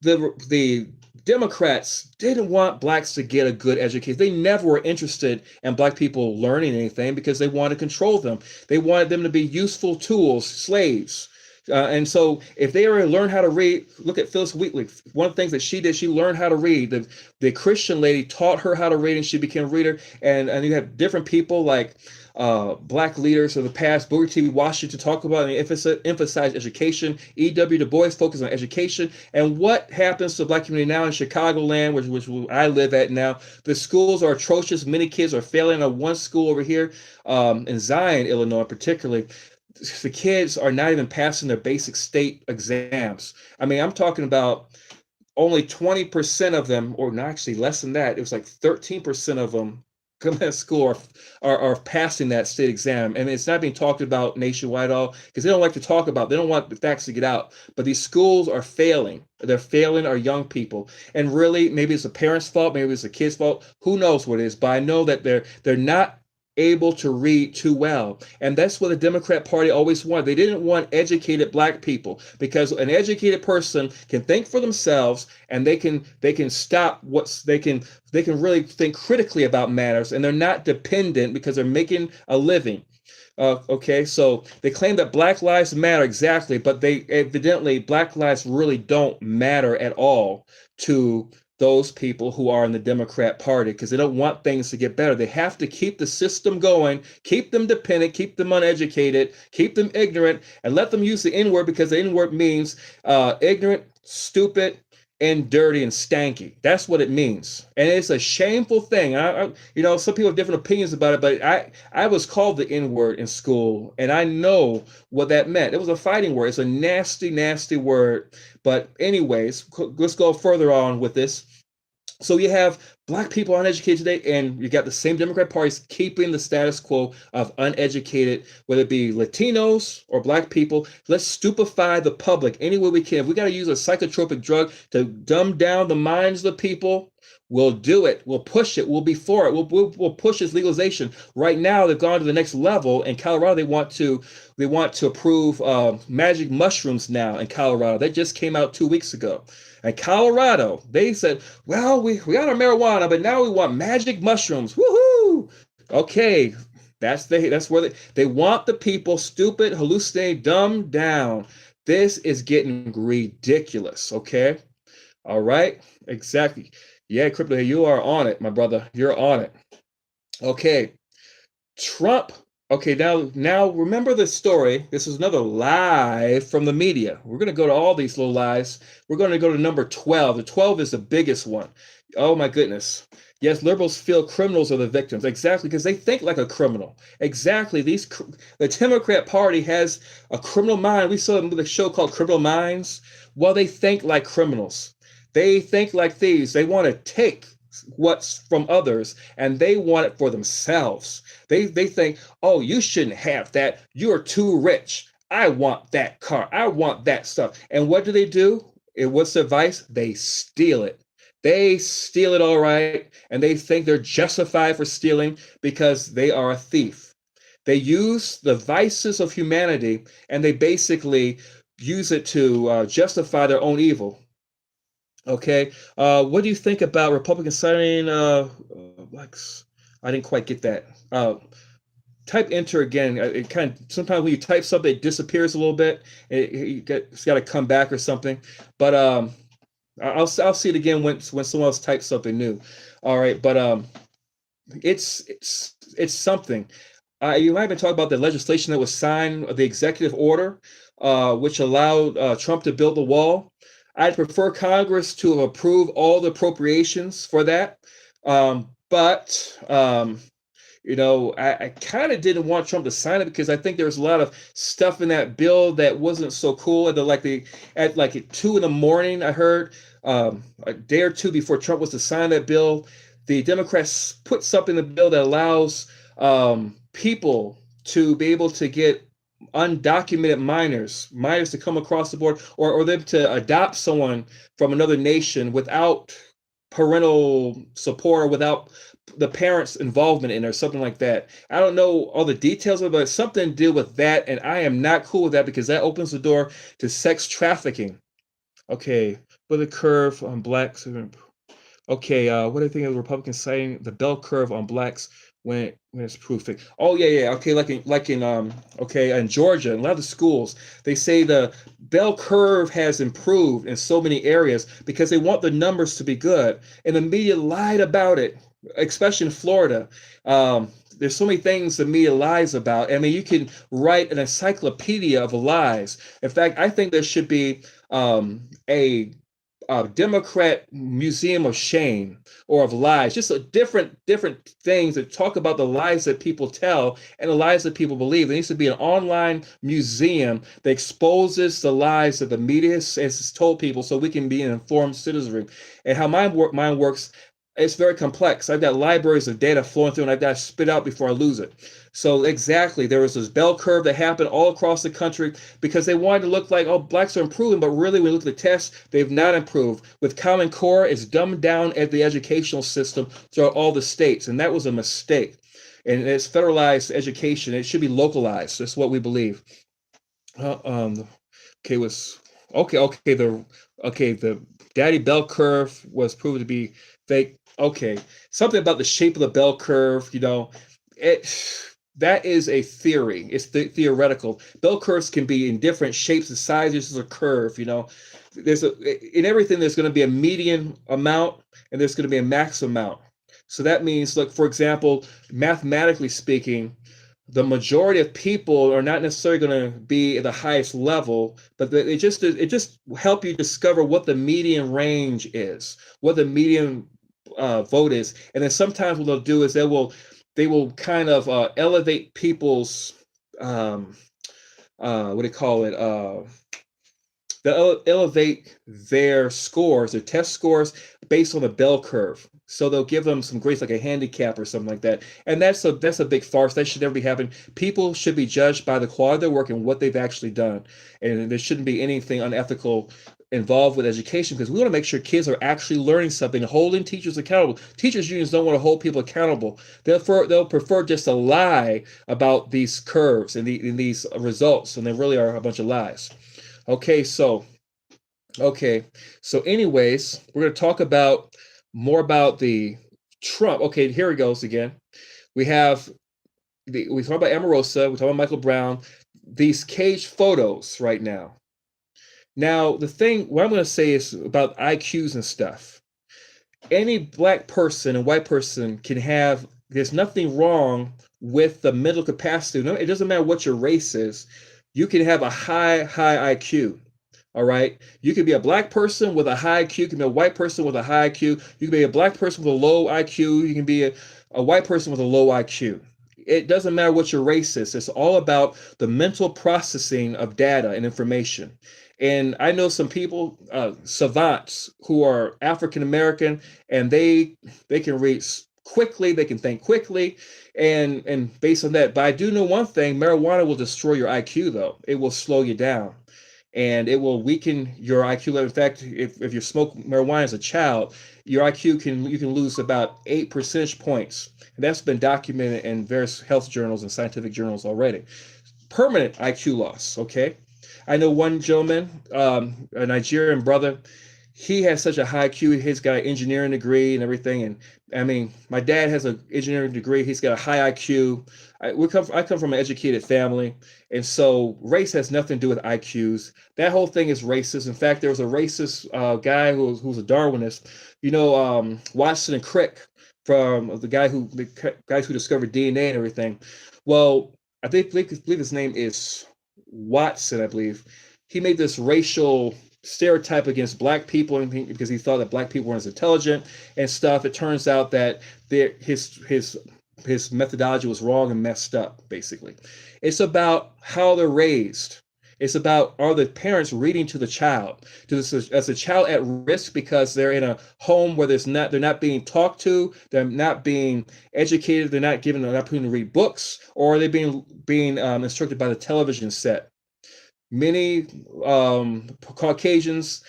The Democrats didn't want blacks to get a good education. They never were interested in black people learning anything because they wanted to control them. They wanted them to be useful tools, slaves. And so if they ever learn how to read, look at Phyllis Wheatley. One of the things that she did, she learned how to read. The Christian lady taught her how to read, and she became a reader. And you have different people like black leaders of the past, Booker T. Washington, talk about and emphasize education. E.W. Du Bois focused on education. And what happens to the black community now in Chicagoland, which I live at now? The schools are atrocious. Many kids are failing. On one school over here in Zion, Illinois, particularly, the kids are not even passing their basic state exams. I mean, I'm talking about only 20% of them, or not, actually less than that. It was like 13% of them coming to school are passing that state exam. And it's not being talked about nationwide at all because they don't like to talk about, they don't want the facts to get out. But these schools are failing. They're failing our young people. And really, maybe it's the parents' fault, maybe it's the kids' fault. Who knows what it is? But I know that they're not able to read too well. And that's what the Democrat Party always wanted. They didn't want educated black people because an educated person can think for themselves and they can stop they can really think critically about matters, and they're not dependent because they're making a living. Okay, so they claim that Black Lives Matter, exactly, but they evidently, Black lives really don't matter at all to those people who are in the Democrat Party because they don't want things to get better. They have to keep the system going, keep them dependent, keep them uneducated, keep them ignorant, and let them use the N-word because the N-word means ignorant, stupid, and dirty and stanky. That's what it means. And it's a shameful thing. Some people have different opinions about it, but I was called the N-word in school, and I know what that meant. It was a fighting word. It's a nasty, nasty word. But anyways, let's go further on with this. So you have black people uneducated today, and you got the same Democrat parties keeping the status quo of uneducated, whether it be Latinos or black people. Let's stupefy the public any way we can. If we got to use a psychotropic drug to dumb down the minds of the people, we'll do it. We'll push it. We'll be for it. We'll push its legalization. Right now, they've gone to the next level. In Colorado, they want to approve magic mushrooms now in Colorado. That just came out 2 weeks ago. And Colorado, they said, well, we got our marijuana, but now we want magic mushrooms. Woohoo! Okay, that's where they want the people stupid, hallucinate, dumb down. This is getting ridiculous. Okay, all right, exactly. Yeah, crypto, you are on it, my brother. You're on it. Okay, Trump. Okay, now remember the story. This is another lie from the media. We're going to go to all these little lies. We're going to go to number 12. The 12 is the biggest one. Oh my goodness. Yes, liberals feel criminals are the victims. Exactly, because they think like a criminal. Exactly. The Democrat Party has a criminal mind. We saw the show called Criminal Minds. Well, they think like criminals. They think like thieves. They want to take what's from others and they want it for themselves. They think, oh, you shouldn't have that. You're too rich. I want that car. I want that stuff. And what do? What's the advice? They steal it. They steal it all right. And they think they're justified for stealing because they are a thief. They use the vices of humanity and they basically use it to justify their own evil. Okay. What do you think about Republicans signing like I didn't quite get that. Type enter again. It kind of sometimes when you type something, it disappears a little bit. It's got to come back or something. But I'll see it again when someone else types something new. All right, but it's something. You might have been talking about the legislation that was signed, the executive order, which allowed Trump to build the wall. I'd prefer Congress to approve all the appropriations for that. But I kind of didn't want Trump to sign it because I think there was a lot of stuff in that bill that wasn't so cool. At at 2 a.m, I heard a day or two before Trump was to sign that bill, the Democrats put something in the bill that allows people to be able to get undocumented minors to come across the board, or them to adopt someone from another nation without parental support or without the parents' involvement in it or something like that. I don't know all the details of it, but something to deal with that, and I am not cool with that because that opens the door to sex trafficking. Okay, with a curve on blacks. Okay, what do you think of the Republicans citing the bell curve on blacks when it's proofing? Oh yeah. Okay, in Georgia, in a lot of the schools, they say the bell curve has improved in so many areas because they want the numbers to be good, and the media lied about it, especially in Florida. There's so many things the media lies about. I mean, you can write an encyclopedia of lies. In fact, I think there should be a Democrat museum of shame or of lies, just different things that talk about the lies that people tell and the lies that people believe. There needs to be an online museum that exposes the lies that the media has told people so we can be an informed citizenry. And how mine works, it's very complex. I've got libraries of data flowing through and I've got to spit out before I lose it. So exactly, there was this bell curve that happened all across the country because they wanted to look like, oh, blacks are improving, but really when you look at the tests, they've not improved. With Common Core, it's dumbed down at the educational system throughout all the states, and that was a mistake. And it's federalized education. It should be localized. That's what we believe. Okay, the daddy bell curve was proven to be fake. Okay, something about the shape of the bell curve, that is a theory. It's theoretical. Bell curves can be in different shapes and sizes of a curve. In everything there's going to be a median amount and there's going to be a max amount. So that means, look, for example, mathematically speaking, the majority of people are not necessarily going to be at the highest level, but it just help you discover what the median range is, what the median vote is, and then sometimes what they'll do is they will kind of elevate people's what do you call it? They'll elevate their scores, their test scores, based on the bell curve. So they'll give them some grades like a handicap or something like that. And that's a big farce. That should never be happening. People should be judged by the quality of their work and what they've actually done. And there shouldn't be anything unethical involved with education, because we want to make sure kids are actually learning something, holding teachers accountable. Teachers unions don't want to hold people accountable. They'll prefer just to lie about these curves and these results, and they really are a bunch of lies. Okay, so Okay, so anyways, we're going to talk about more about the Trump. Okay, here it goes again. We have we talk about Omarosa, we talk about Michael Brown, these caged photos right now. Now, what I'm going to say is about IQs and stuff. Any black person and white person can have, there's nothing wrong with the mental capacity. No, it doesn't matter what your race is. You can have a high IQ. All right. You can be a black person with a high IQ. You can be a white person with a high IQ. You can be a black person with a low IQ. You can be a white person with a low IQ. It doesn't matter what your race is. It's all about the mental processing of data and information. And I know some people, savants, who are African American, and they can read quickly, they can think quickly, and based on that. But I do know one thing: marijuana will destroy your IQ, though. It will slow you down, and it will weaken your IQ level. In fact, if you smoke marijuana as a child, your IQ you can lose about 8 percentage points. And that's been documented in various health journals and scientific journals already. Permanent IQ loss. Okay, I know one gentleman, a Nigerian brother. He has such a high IQ. He's got an engineering degree and everything. And I mean, my dad has an engineering degree. He's got a high IQ. I come from an educated family, and so race has nothing to do with IQs. That whole thing is racist. In fact, there was a racist guy who's a Darwinist. Watson and Crick, from the guys who discovered DNA and everything. Well, believe his name is Watson, I believe. He made this racial stereotype against black people because he thought that black people weren't as intelligent and stuff. It turns out that his methodology was wrong and messed up. Basically, it's about how they're raised. It's about, are the parents reading to the child? As a child at risk because they're in a home where they're not being talked to, they're not being educated, they're not given an opportunity to read books, or are they being instructed by the television set? Many Caucasians,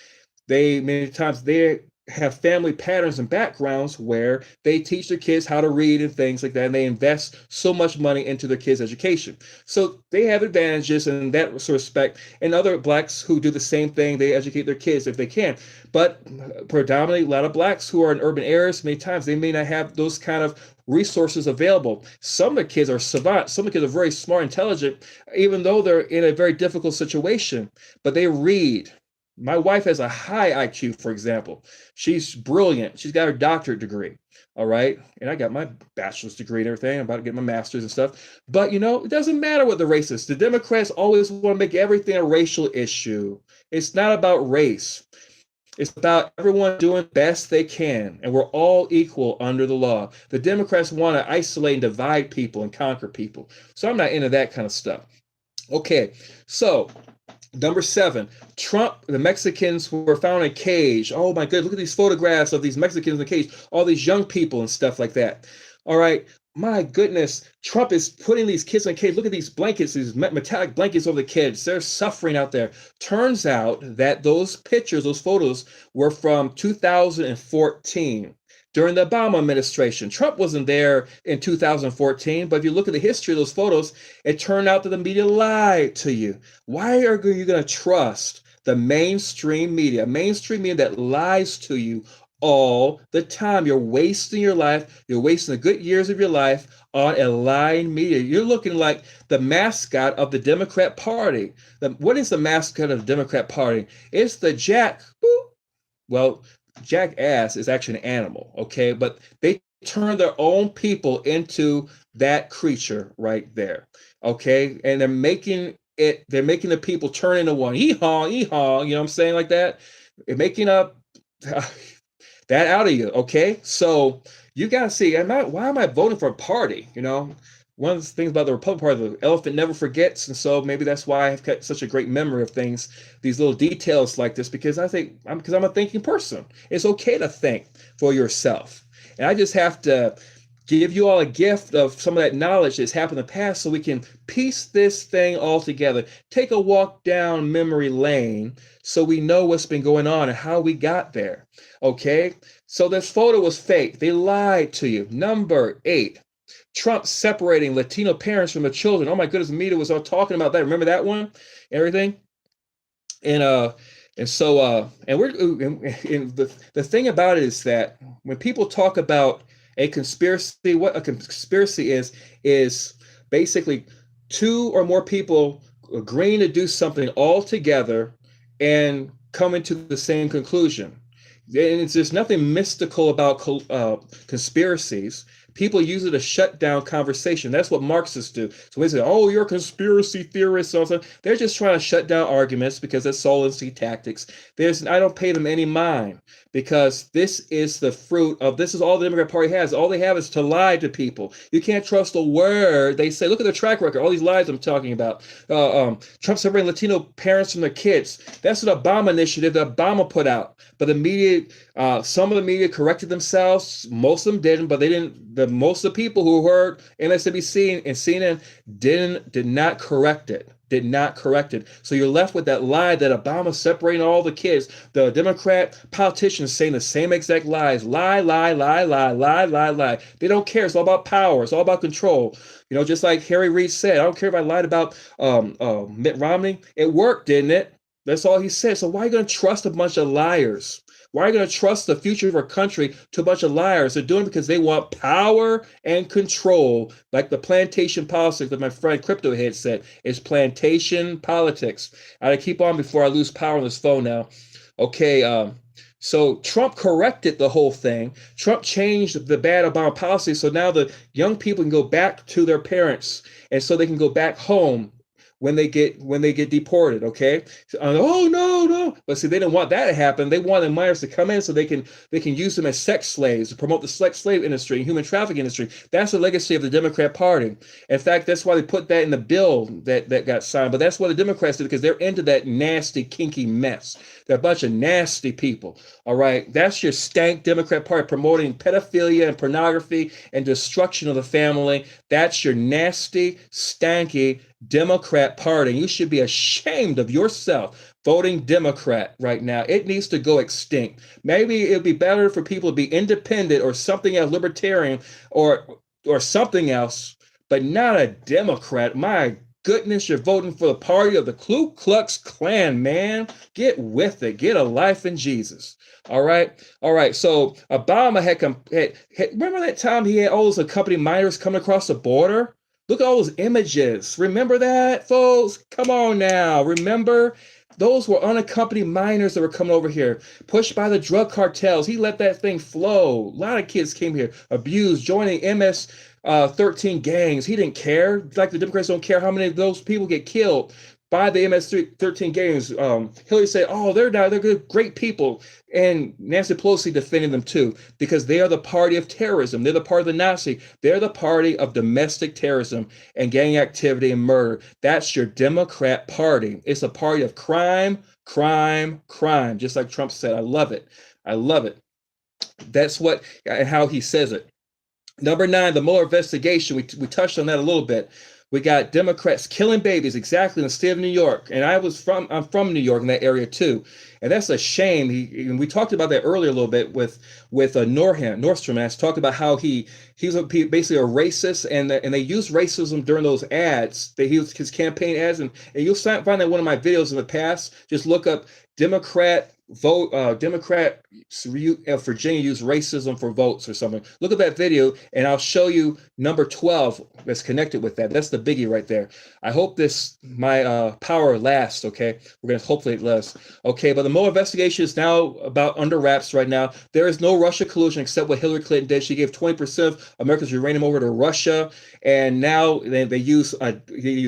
many times they have family patterns and backgrounds where they teach their kids how to read and things like that, and they invest so much money into their kids' education. So they have advantages in that sort of respect. And other blacks who do the same thing, they educate their kids if they can. But predominantly, a lot of blacks who are in urban areas, many times they may not have those kind of resources available. Some of the kids are savants. Some of the kids are very smart, intelligent, even though they're in a very difficult situation, but they read. My wife has a high IQ, for example. She's brilliant. She's got her doctorate degree. All right. And I got my bachelor's degree and everything. I'm about to get my master's and stuff. But, it doesn't matter what the race is. The Democrats always want to make everything a racial issue. It's not about race. It's about everyone doing the best they can, and we're all equal under the law. The Democrats want to isolate and divide people and conquer people. So I'm not into that kind of stuff. Okay, so number 7, Trump, the Mexicans were found in a cage. Oh my goodness, look at these photographs of these Mexicans in the cage, all these young people and stuff like that. All right, my goodness, Trump is putting these kids in a cage. Look at these blankets, these metallic blankets over the kids. They're suffering out there. Turns out that those pictures, those photos were from 2014. During the Obama administration. Trump wasn't there in 2014, but if you look at the history of those photos, it turned out that the media lied to you. Why are you going to trust the mainstream media that lies to you all the time? You're wasting your life. You're wasting the good years of your life on a lying media. You're looking like the mascot of the Democrat Party. What is the mascot of the Democrat Party? It's the Jack. Well, jackass is actually an animal, okay? But they turn their own people into that creature right there, okay? And they're making the people turn into one. Hee-haw, hee-haw, you know what I'm saying, like that? They're making up that out of you, okay? So you got to see, why am I voting for a party, one of the things about the Republican Party, the elephant never forgets, and so maybe that's why I've got such a great memory of things, these little details like this, because because I'm a thinking person. It's okay to think for yourself, and I just have to give you all a gift of some of that knowledge that's happened in the past, so we can piece this thing all together. Take a walk down memory lane, so we know what's been going on and how we got there. Okay, so this photo was fake. They lied to you. Number 8. Trump separating Latino parents from the children. Oh my goodness, the media was all talking about that. Remember that one? Everything. And we're and the thing about it is that when people talk about a conspiracy, what a conspiracy is basically two or more people agreeing to do something all together and coming to the same conclusion. And there's nothing mystical about conspiracies. People use it to shut down conversation. That's what Marxists do. So they say, "Oh, you're a conspiracy theorist," something. They're just trying to shut down arguments because that's solvency tactics. I don't pay them any mind, because this is the fruit of this is all the Democrat Party has. All they have is to lie to people. You can't trust a word they say. Look at their track record. All these lies I'm talking about. Trump separating Latino parents from their kids. That's an Obama initiative that Obama put out. But the media, some of the media corrected themselves. Most of them didn't, but they didn't. Most of the people who heard MSNBC and CNN did not correct it. Did not correct it. So you're left with that lie that Obama's separating all the kids. The Democrat politicians saying the same exact lies. Lie, lie, lie, lie, lie, lie, lie. They don't care. It's all about power. It's all about control. You know, just like Harry Reid said, I don't care if I lied about Mitt Romney. It worked, didn't it? That's all he said. So why are you going to trust a bunch of liars? Why are you going to trust the future of our country to a bunch of liars? They're doing it because they want power and control, like the plantation politics that my friend Crypto Head said. It's plantation politics. I gotta keep on before I lose power on this phone now. Okay, so Trump corrected the whole thing. Trump changed the bad Obama policy, so now the young people can go back to their parents, and so they can go back home when they get deported. Okay, oh no, but see, they didn't want that to happen. They wanted minors to come in so they can use them as sex slaves to promote the sex slave industry and human trafficking industry. That's the legacy of the Democrat Party. In fact, that's why they put that in the bill that got signed. But that's what the Democrats did, because they're into that nasty, kinky mess. They're a bunch of nasty people. All right, that's your stank Democrat Party, promoting pedophilia and pornography and destruction of the family. That's your nasty, stanky Democrat Party. You should be ashamed of yourself voting Democrat right now. It needs to go extinct. Maybe it'd be better for people to be independent or something else, libertarian or something else, but not a Democrat. My goodness, you're voting for the party of the Ku Klux Klan, man. Get with it. Get a life in Jesus. All right. So Obama had remember that time he had all those accompanied minors coming across the border? Look at all those images. Remember that, folks? Come on now. Remember? Those were unaccompanied minors that were coming over here, pushed by the drug cartels. He let that thing flow. A lot of kids came here, abused, joining MS-13 gangs. He didn't care. Like the Democrats don't care how many of those people get killed by the MS-13 gangs. Hillary said, "Oh, they're good, great people," and Nancy Pelosi defended them too, because they are the party of terrorism. They're the party of the Nazi. They're the party of domestic terrorism and gang activity and murder. That's your Democrat Party. It's a party of crime, crime, crime. Just like Trump said. I love it. I love it. That's what and how he says it. Number 9, the Mueller investigation. We touched on that a little bit. We got Democrats killing babies, exactly, in the state of New York. And I'm from New York, in that area too. And that's a shame. We talked about that earlier a little bit with Nordstrom. And I talked about how he's basically a racist, and they used racism during those ads. They used his campaign ads, and you'll find that in one of my videos in the past. Just look up Democrat Virginia used racism for votes or something. Look at that video, and I'll show you number 12 that's connected with that. That's the biggie right there. I hope my power lasts. Okay, we're gonna hopefully it lasts. Okay, but the Mueller investigation is now about under wraps right now. There is no Russia collusion except what Hillary Clinton did. She gave 20% of America's uranium over to Russia, and now they use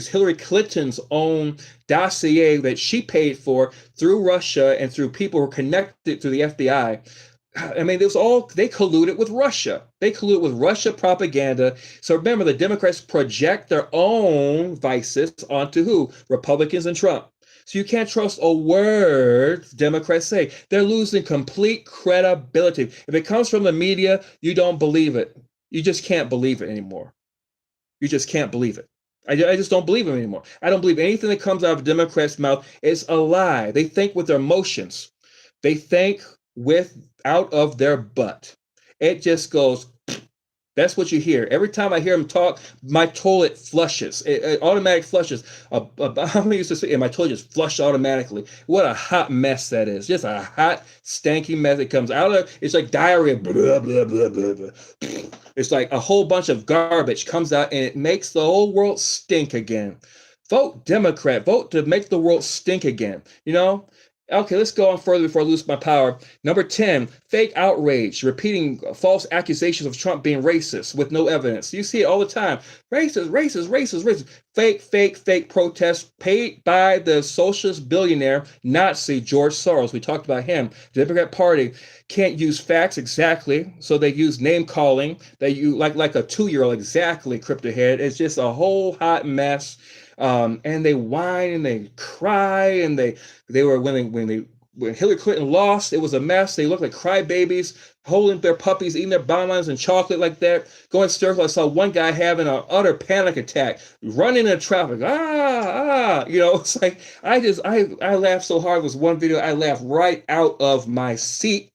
Hillary Clinton's own dossier that she paid for through Russia and through people who are connected to the FBI. I mean, it was all, they colluded with Russia. They colluded with Russia propaganda. So remember, the Democrats project their own vices onto who? Republicans and Trump. So you can't trust a word Democrats say. They're losing complete credibility. If it comes from the media, you don't believe it. You just can't believe it anymore. You just can't believe it. I just don't believe them anymore. I don't believe anything that comes out of a Democrat's mouth is a lie. They think with their emotions. They think with out of their butt. It just goes. That's what you hear. Every time I hear them talk, my toilet flushes. It automatic flushes. How many used to say, and my toilet just flushed automatically. What a hot mess that is. Just a hot, stanky mess that comes out of, it's like diarrhea. Blah, blah, blah, blah, blah. It's like a whole bunch of garbage comes out and it makes the whole world stink again. Vote Democrat. Vote to make the world stink again. You know? Okay, let's go on further before I lose my power. Number 10, fake outrage, repeating false accusations of Trump being racist with no evidence. You see it all the time. Racist, racist, racist, racist. Fake, fake, fake protests paid by the socialist billionaire Nazi George Soros. We talked about him. The Democrat Party can't use facts exactly, so they use name calling. They use like a 2-year-old exactly, crypto head. It's just a whole hot mess. And they whine and they cry and they were when Hillary Clinton lost, it was a mess. They looked like crybabies, holding their puppies, eating their bonbons and chocolate like that, going circles. I saw one guy having an utter panic attack, running into traffic. It's like I laughed so hard. It was one video I laughed right out of my seat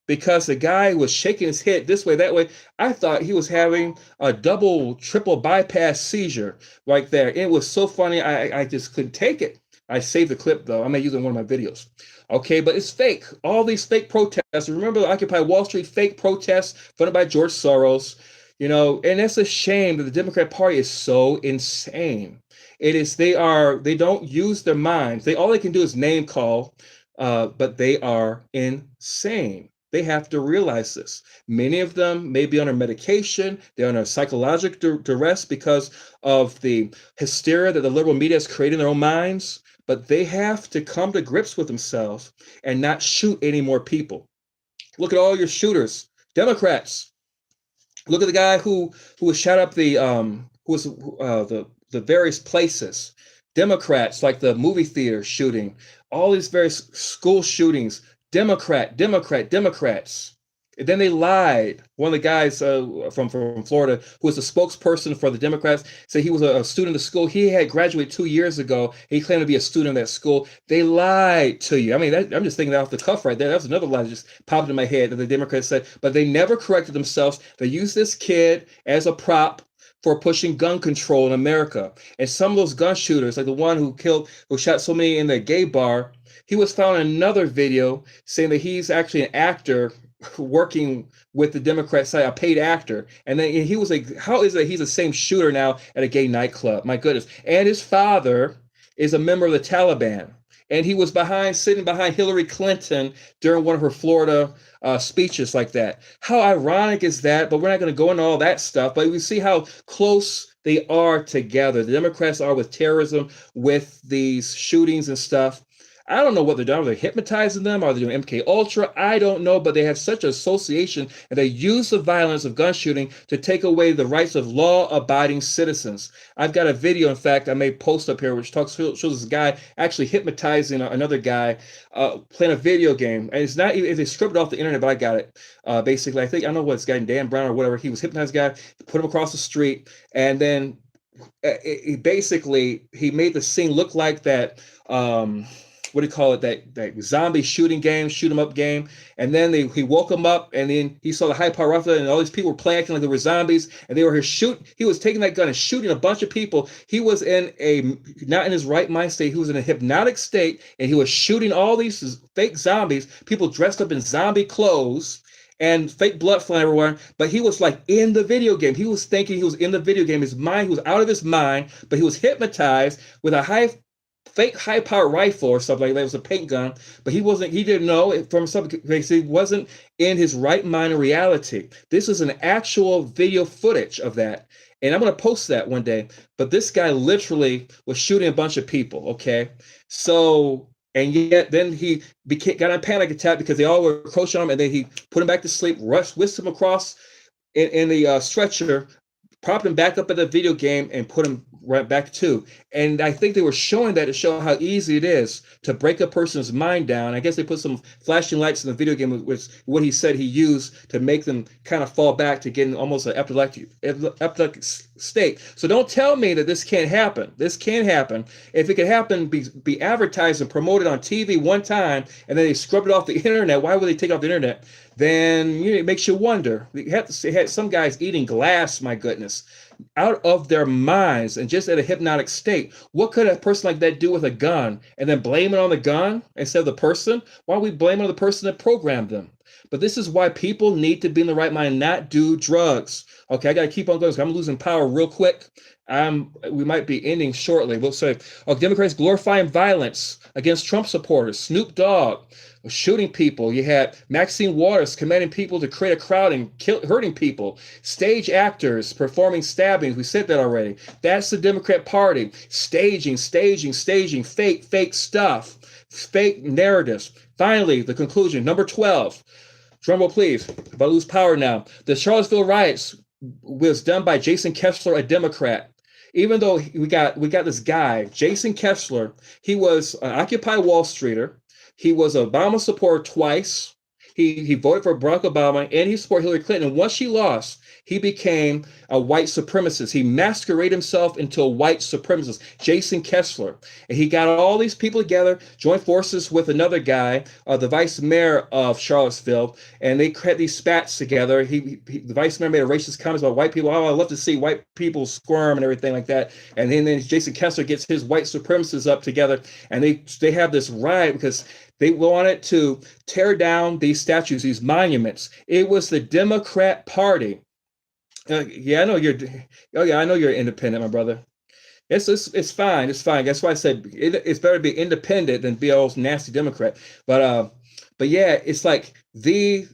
because the guy was shaking his head this way, that way. I thought he was having a double, triple bypass seizure right there. It was so funny. I just couldn't take it. I saved the clip though. I may use it in one of my videos. Okay, but it's fake. All these fake protests. Remember the Occupy Wall Street fake protests funded by George Soros. And that's a shame that the Democrat Party is so insane. It is. They don't use their minds. All they can do is name call, but they are insane. They have to realize this. Many of them may be under medication. They're under psychological duress because of the hysteria that the liberal media has created in their own minds. But they have to come to grips with themselves and not shoot any more people. Look at all your shooters, Democrats. Look at the guy who was shot up the various places. Democrats, like the movie theater shooting, all these various school shootings. Democrats. And then they lied. One of the guys from Florida, who was the spokesperson for the Democrats, said he was a student of the school. He had graduated 2 years ago. He claimed to be a student of that school. They lied to you. I mean, I'm just thinking that off the cuff right there. That was another lie that just popped in my head that the Democrats said, but they never corrected themselves. They used this kid as a prop for pushing gun control in America. And some of those gun shooters, like the one who shot so many in the gay bar, he was found in another video saying that he's actually an actor working with the Democrat side, a paid actor. And then he was like, how is it he's the same shooter now at a gay nightclub? My goodness. And his father is a member of the Taliban. And he was sitting behind Hillary Clinton during one of her Florida speeches like that. How ironic is that? But we're not going to go into all that stuff. But we see how close they are together. The Democrats are with terrorism, with these shootings and stuff. I don't know what they're doing. Are they hypnotizing them? Are they doing MK Ultra? I don't know, but they have such association and they use the violence of gun shooting to take away the rights of law-abiding citizens. I've got a video, in fact, I may post up here, which shows this guy actually hypnotizing another guy playing a video game. And it's not even, they scripted off the internet, but I got it. Basically, I don't know what this guy, Dan Brown or whatever, he was hypnotizing guy, put him across the street, and then he made the scene look like that, what do you call it? That zombie shooting game, shoot 'em up game. And then he woke him up, and then he saw the high power rifle, and all these people were playing acting like they were zombies, and they were here he was taking that gun and shooting a bunch of people. He was not in his right mind state. He was in a hypnotic state, and he was shooting all these fake zombies, people dressed up in zombie clothes, and fake blood flying everywhere. But he was like in the video game. He was thinking he was in the video game. His mind, he was out of his mind, but he was hypnotized with a fake high-powered rifle or something like that. It was a paint gun, but he didn't know from something. He wasn't in his right mind in reality. This is an actual video footage of that. And I'm going to post that one day. But this guy literally was shooting a bunch of people, okay? So And yet then he got a panic attack because they all were approaching him, and then he put him back to sleep, whisked him across in the stretcher, propped him back up at the video game, and put him right back to. And I think they were showing that to show how easy it is to break a person's mind down. I guess they put some flashing lights in the video game, which what he said he used to make them kind of fall back to getting almost an epileptic state. So don't tell me that this can't happen. This can happen. If it could happen, be advertised and promoted on TV one time, and then they scrubbed it off the internet. Why would they take it off the internet? Then it makes you wonder. You have to say, had some guys eating glass, my goodness, out of their minds and just at a hypnotic state. What could a person like that do with a gun and then blame it on the gun instead of the person? Why don't we blame it on the person that programmed them? But this is why people need to be in the right mind, not do drugs. Okay, I got to keep on going. I'm losing power real quick. We might be ending shortly. We'll say, Democrats glorifying violence against Trump supporters. Snoop Dogg shooting people. You had Maxine Waters commanding people to create a crowd and hurting people. Stage actors performing stabbings. We said that already. That's the Democrat Party. Staging, fake stuff, fake narratives. Finally, the conclusion, number 12. Drumroll, please. If I lose power now. The Charlottesville riots was done by Jason Kessler, a Democrat. Even though we got this guy, Jason Kessler, he was an Occupy Wall Streeter. He was an Obama supporter twice. He voted for Barack Obama, and he supported Hillary Clinton. And once she lost, he became a white supremacist. He masqueraded himself into a white supremacist, Jason Kessler. And he got all these people together, joined forces with another guy, the vice mayor of Charlottesville, and they had these spats together. The vice mayor made a racist comments about white people. Oh, I love to see white people squirm and everything like that. And then Jason Kessler gets his white supremacists up together, and they have this riot because they wanted to tear down these statues, these monuments. It was the Democrat Party. I know you're. Oh yeah, I know you're independent, my brother. It's fine. It's fine. That's why I said it's better to be independent than be a nasty Democrat. But yeah, it's like these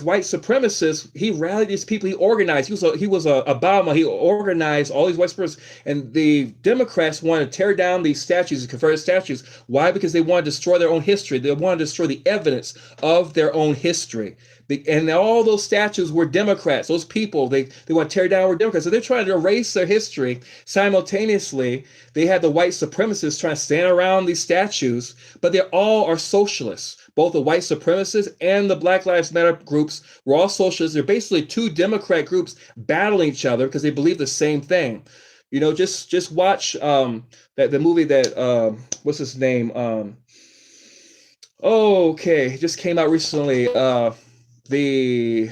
white supremacists. He rallied these people. He organized. He was a Obama. He organized all these white supremacists, and the Democrats wanted to tear down these statues and Confederate statues. Why? Because they want to destroy their own history. They want to destroy the evidence of their own history. And all those statues were Democrats. Those people they want to tear down were Democrats. So they're trying to erase their history. Simultaneously, they had the white supremacists trying to stand around these statues, but they all are socialists. Both the white supremacists and the Black Lives Matter groups were all socialists. They're basically two Democrat groups battling each other because they believe the same thing. Just watch the movie that what's his name? It just came out recently. The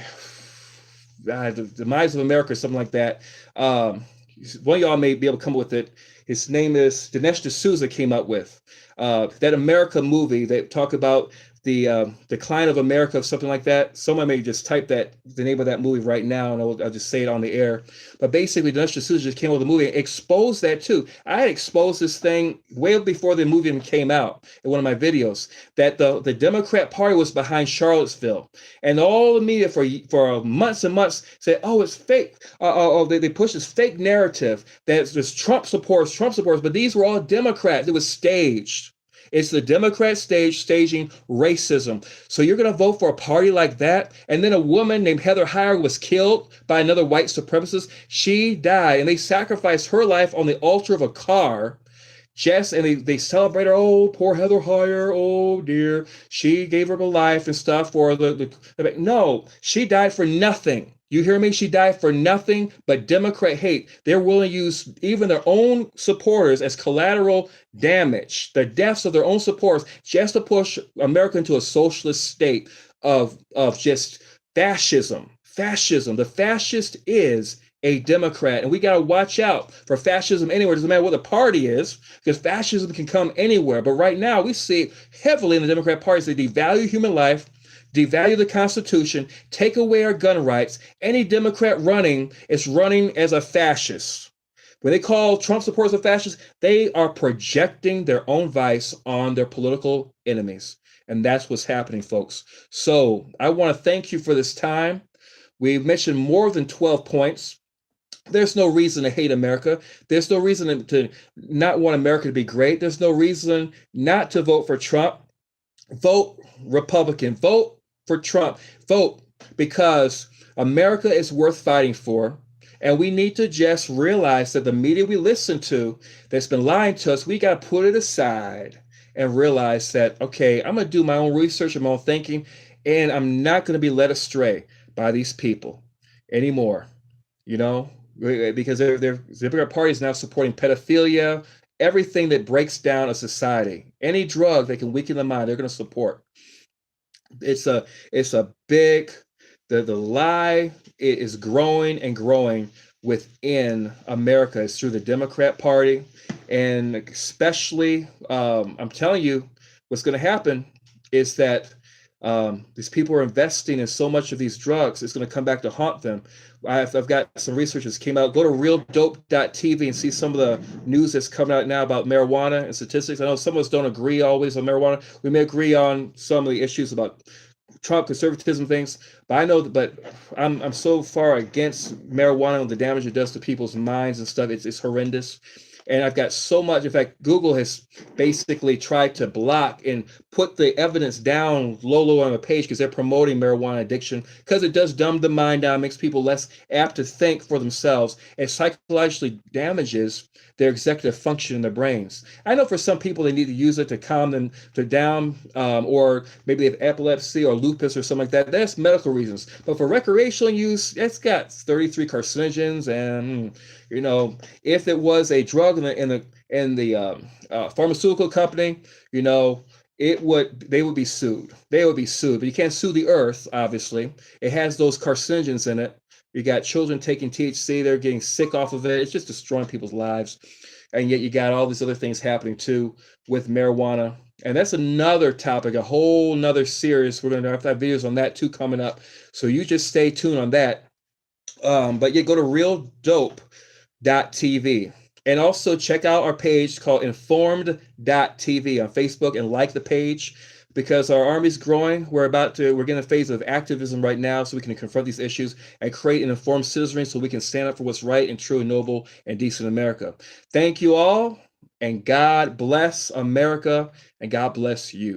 Demise of America, or something like that. One of y'all may be able to come up with it. His name is Dinesh D'Souza came up with that America movie. They talk about the decline of America, or something like that. Someone may just type the name of that movie right now, and I'll just say it on the air. But basically, Dinesh D'Souza just came up with a movie and exposed that too. I had exposed this thing way before the movie even came out in one of my videos, that the Democrat Party was behind Charlottesville, and all the media for months and months said, "Oh, it's fake." They pushed this fake narrative that there's Trump supporters, but these were all Democrats. It was staged. It's the Democrat staging racism. So you're going to vote for a party like that? And then a woman named Heather Heyer was killed by another white supremacist. She died, and they sacrificed her life on the altar of a car. And they celebrate her. Oh, poor Heather Heyer. Oh dear, she gave her life and stuff for no, she died for nothing. You hear me? She died for nothing but Democrat hate. They're willing to use even their own supporters as collateral damage, the deaths of their own supporters, just to push America into a socialist state of just fascism. Fascism. The fascist is a Democrat, and we got to watch out for fascism anywhere. It doesn't matter what the party is, because fascism can come anywhere. But right now, we see heavily in the Democrat Party, they devalue human life, devalue the Constitution, take away our gun rights. Any Democrat running is running as a fascist. When they call Trump supporters a fascist, they are projecting their own vice on their political enemies. And that's what's happening, folks. So I want to thank you for this time. We've mentioned more than 12 points. There's no reason to hate America. There's no reason to not want America to be great. There's no reason not to vote for Trump. Vote Republican. Vote for Trump. Vote because America is worth fighting for. And we need to just realize that the media we listen to that's been lying to us, we got to put it aside and realize that, okay, I'm going to do my own research and my own thinking, and I'm not going to be led astray by these people anymore, you know, because the bigger party is now supporting pedophilia, everything that breaks down a society. Any drug that can weaken the mind, they're going to support. It's a big the lie is growing and growing within America. It's through the Democrat Party, and especially I'm telling you, what's going to happen is that these people are investing in so much of these drugs. It's going to come back to haunt them. I've got some research that came out. Go to realdope.tv and see some of the news that's coming out now about marijuana and statistics. I know some of us don't agree always on marijuana. We may agree on some of the issues about Trump conservatism things, but I know that. But I'm so far against marijuana and the damage it does to people's minds and stuff. It's horrendous. And I've got so much. In fact, Google has basically tried to block and put the evidence down low on the page because they're promoting marijuana addiction, because it does dumb the mind down, makes people less apt to think for themselves, and psychologically damages their executive function in their brains. I know for some people they need to use it to calm them down, or maybe they have epilepsy or lupus or something like that. That's medical reasons. But for recreational use, it's got 33 carcinogens, and you know, if it was a drug in the pharmaceutical company, you know, they would be sued. They would be sued, but you can't sue the earth. Obviously, it has those carcinogens in it. You got children taking THC; they're getting sick off of it. It's just destroying people's lives, and yet you got all these other things happening too with marijuana. And that's another topic, a whole nother series. We're going to have videos on that too coming up. So you just stay tuned on that. But yeah, go to realdope.tv. And also check out our page called informed.tv on Facebook and like the page, because our army's growing. We're getting a phase of activism right now so we can confront these issues and create an informed citizenry so we can stand up for what's right and true and noble and decent in America. Thank you all, and God bless America, and God bless you.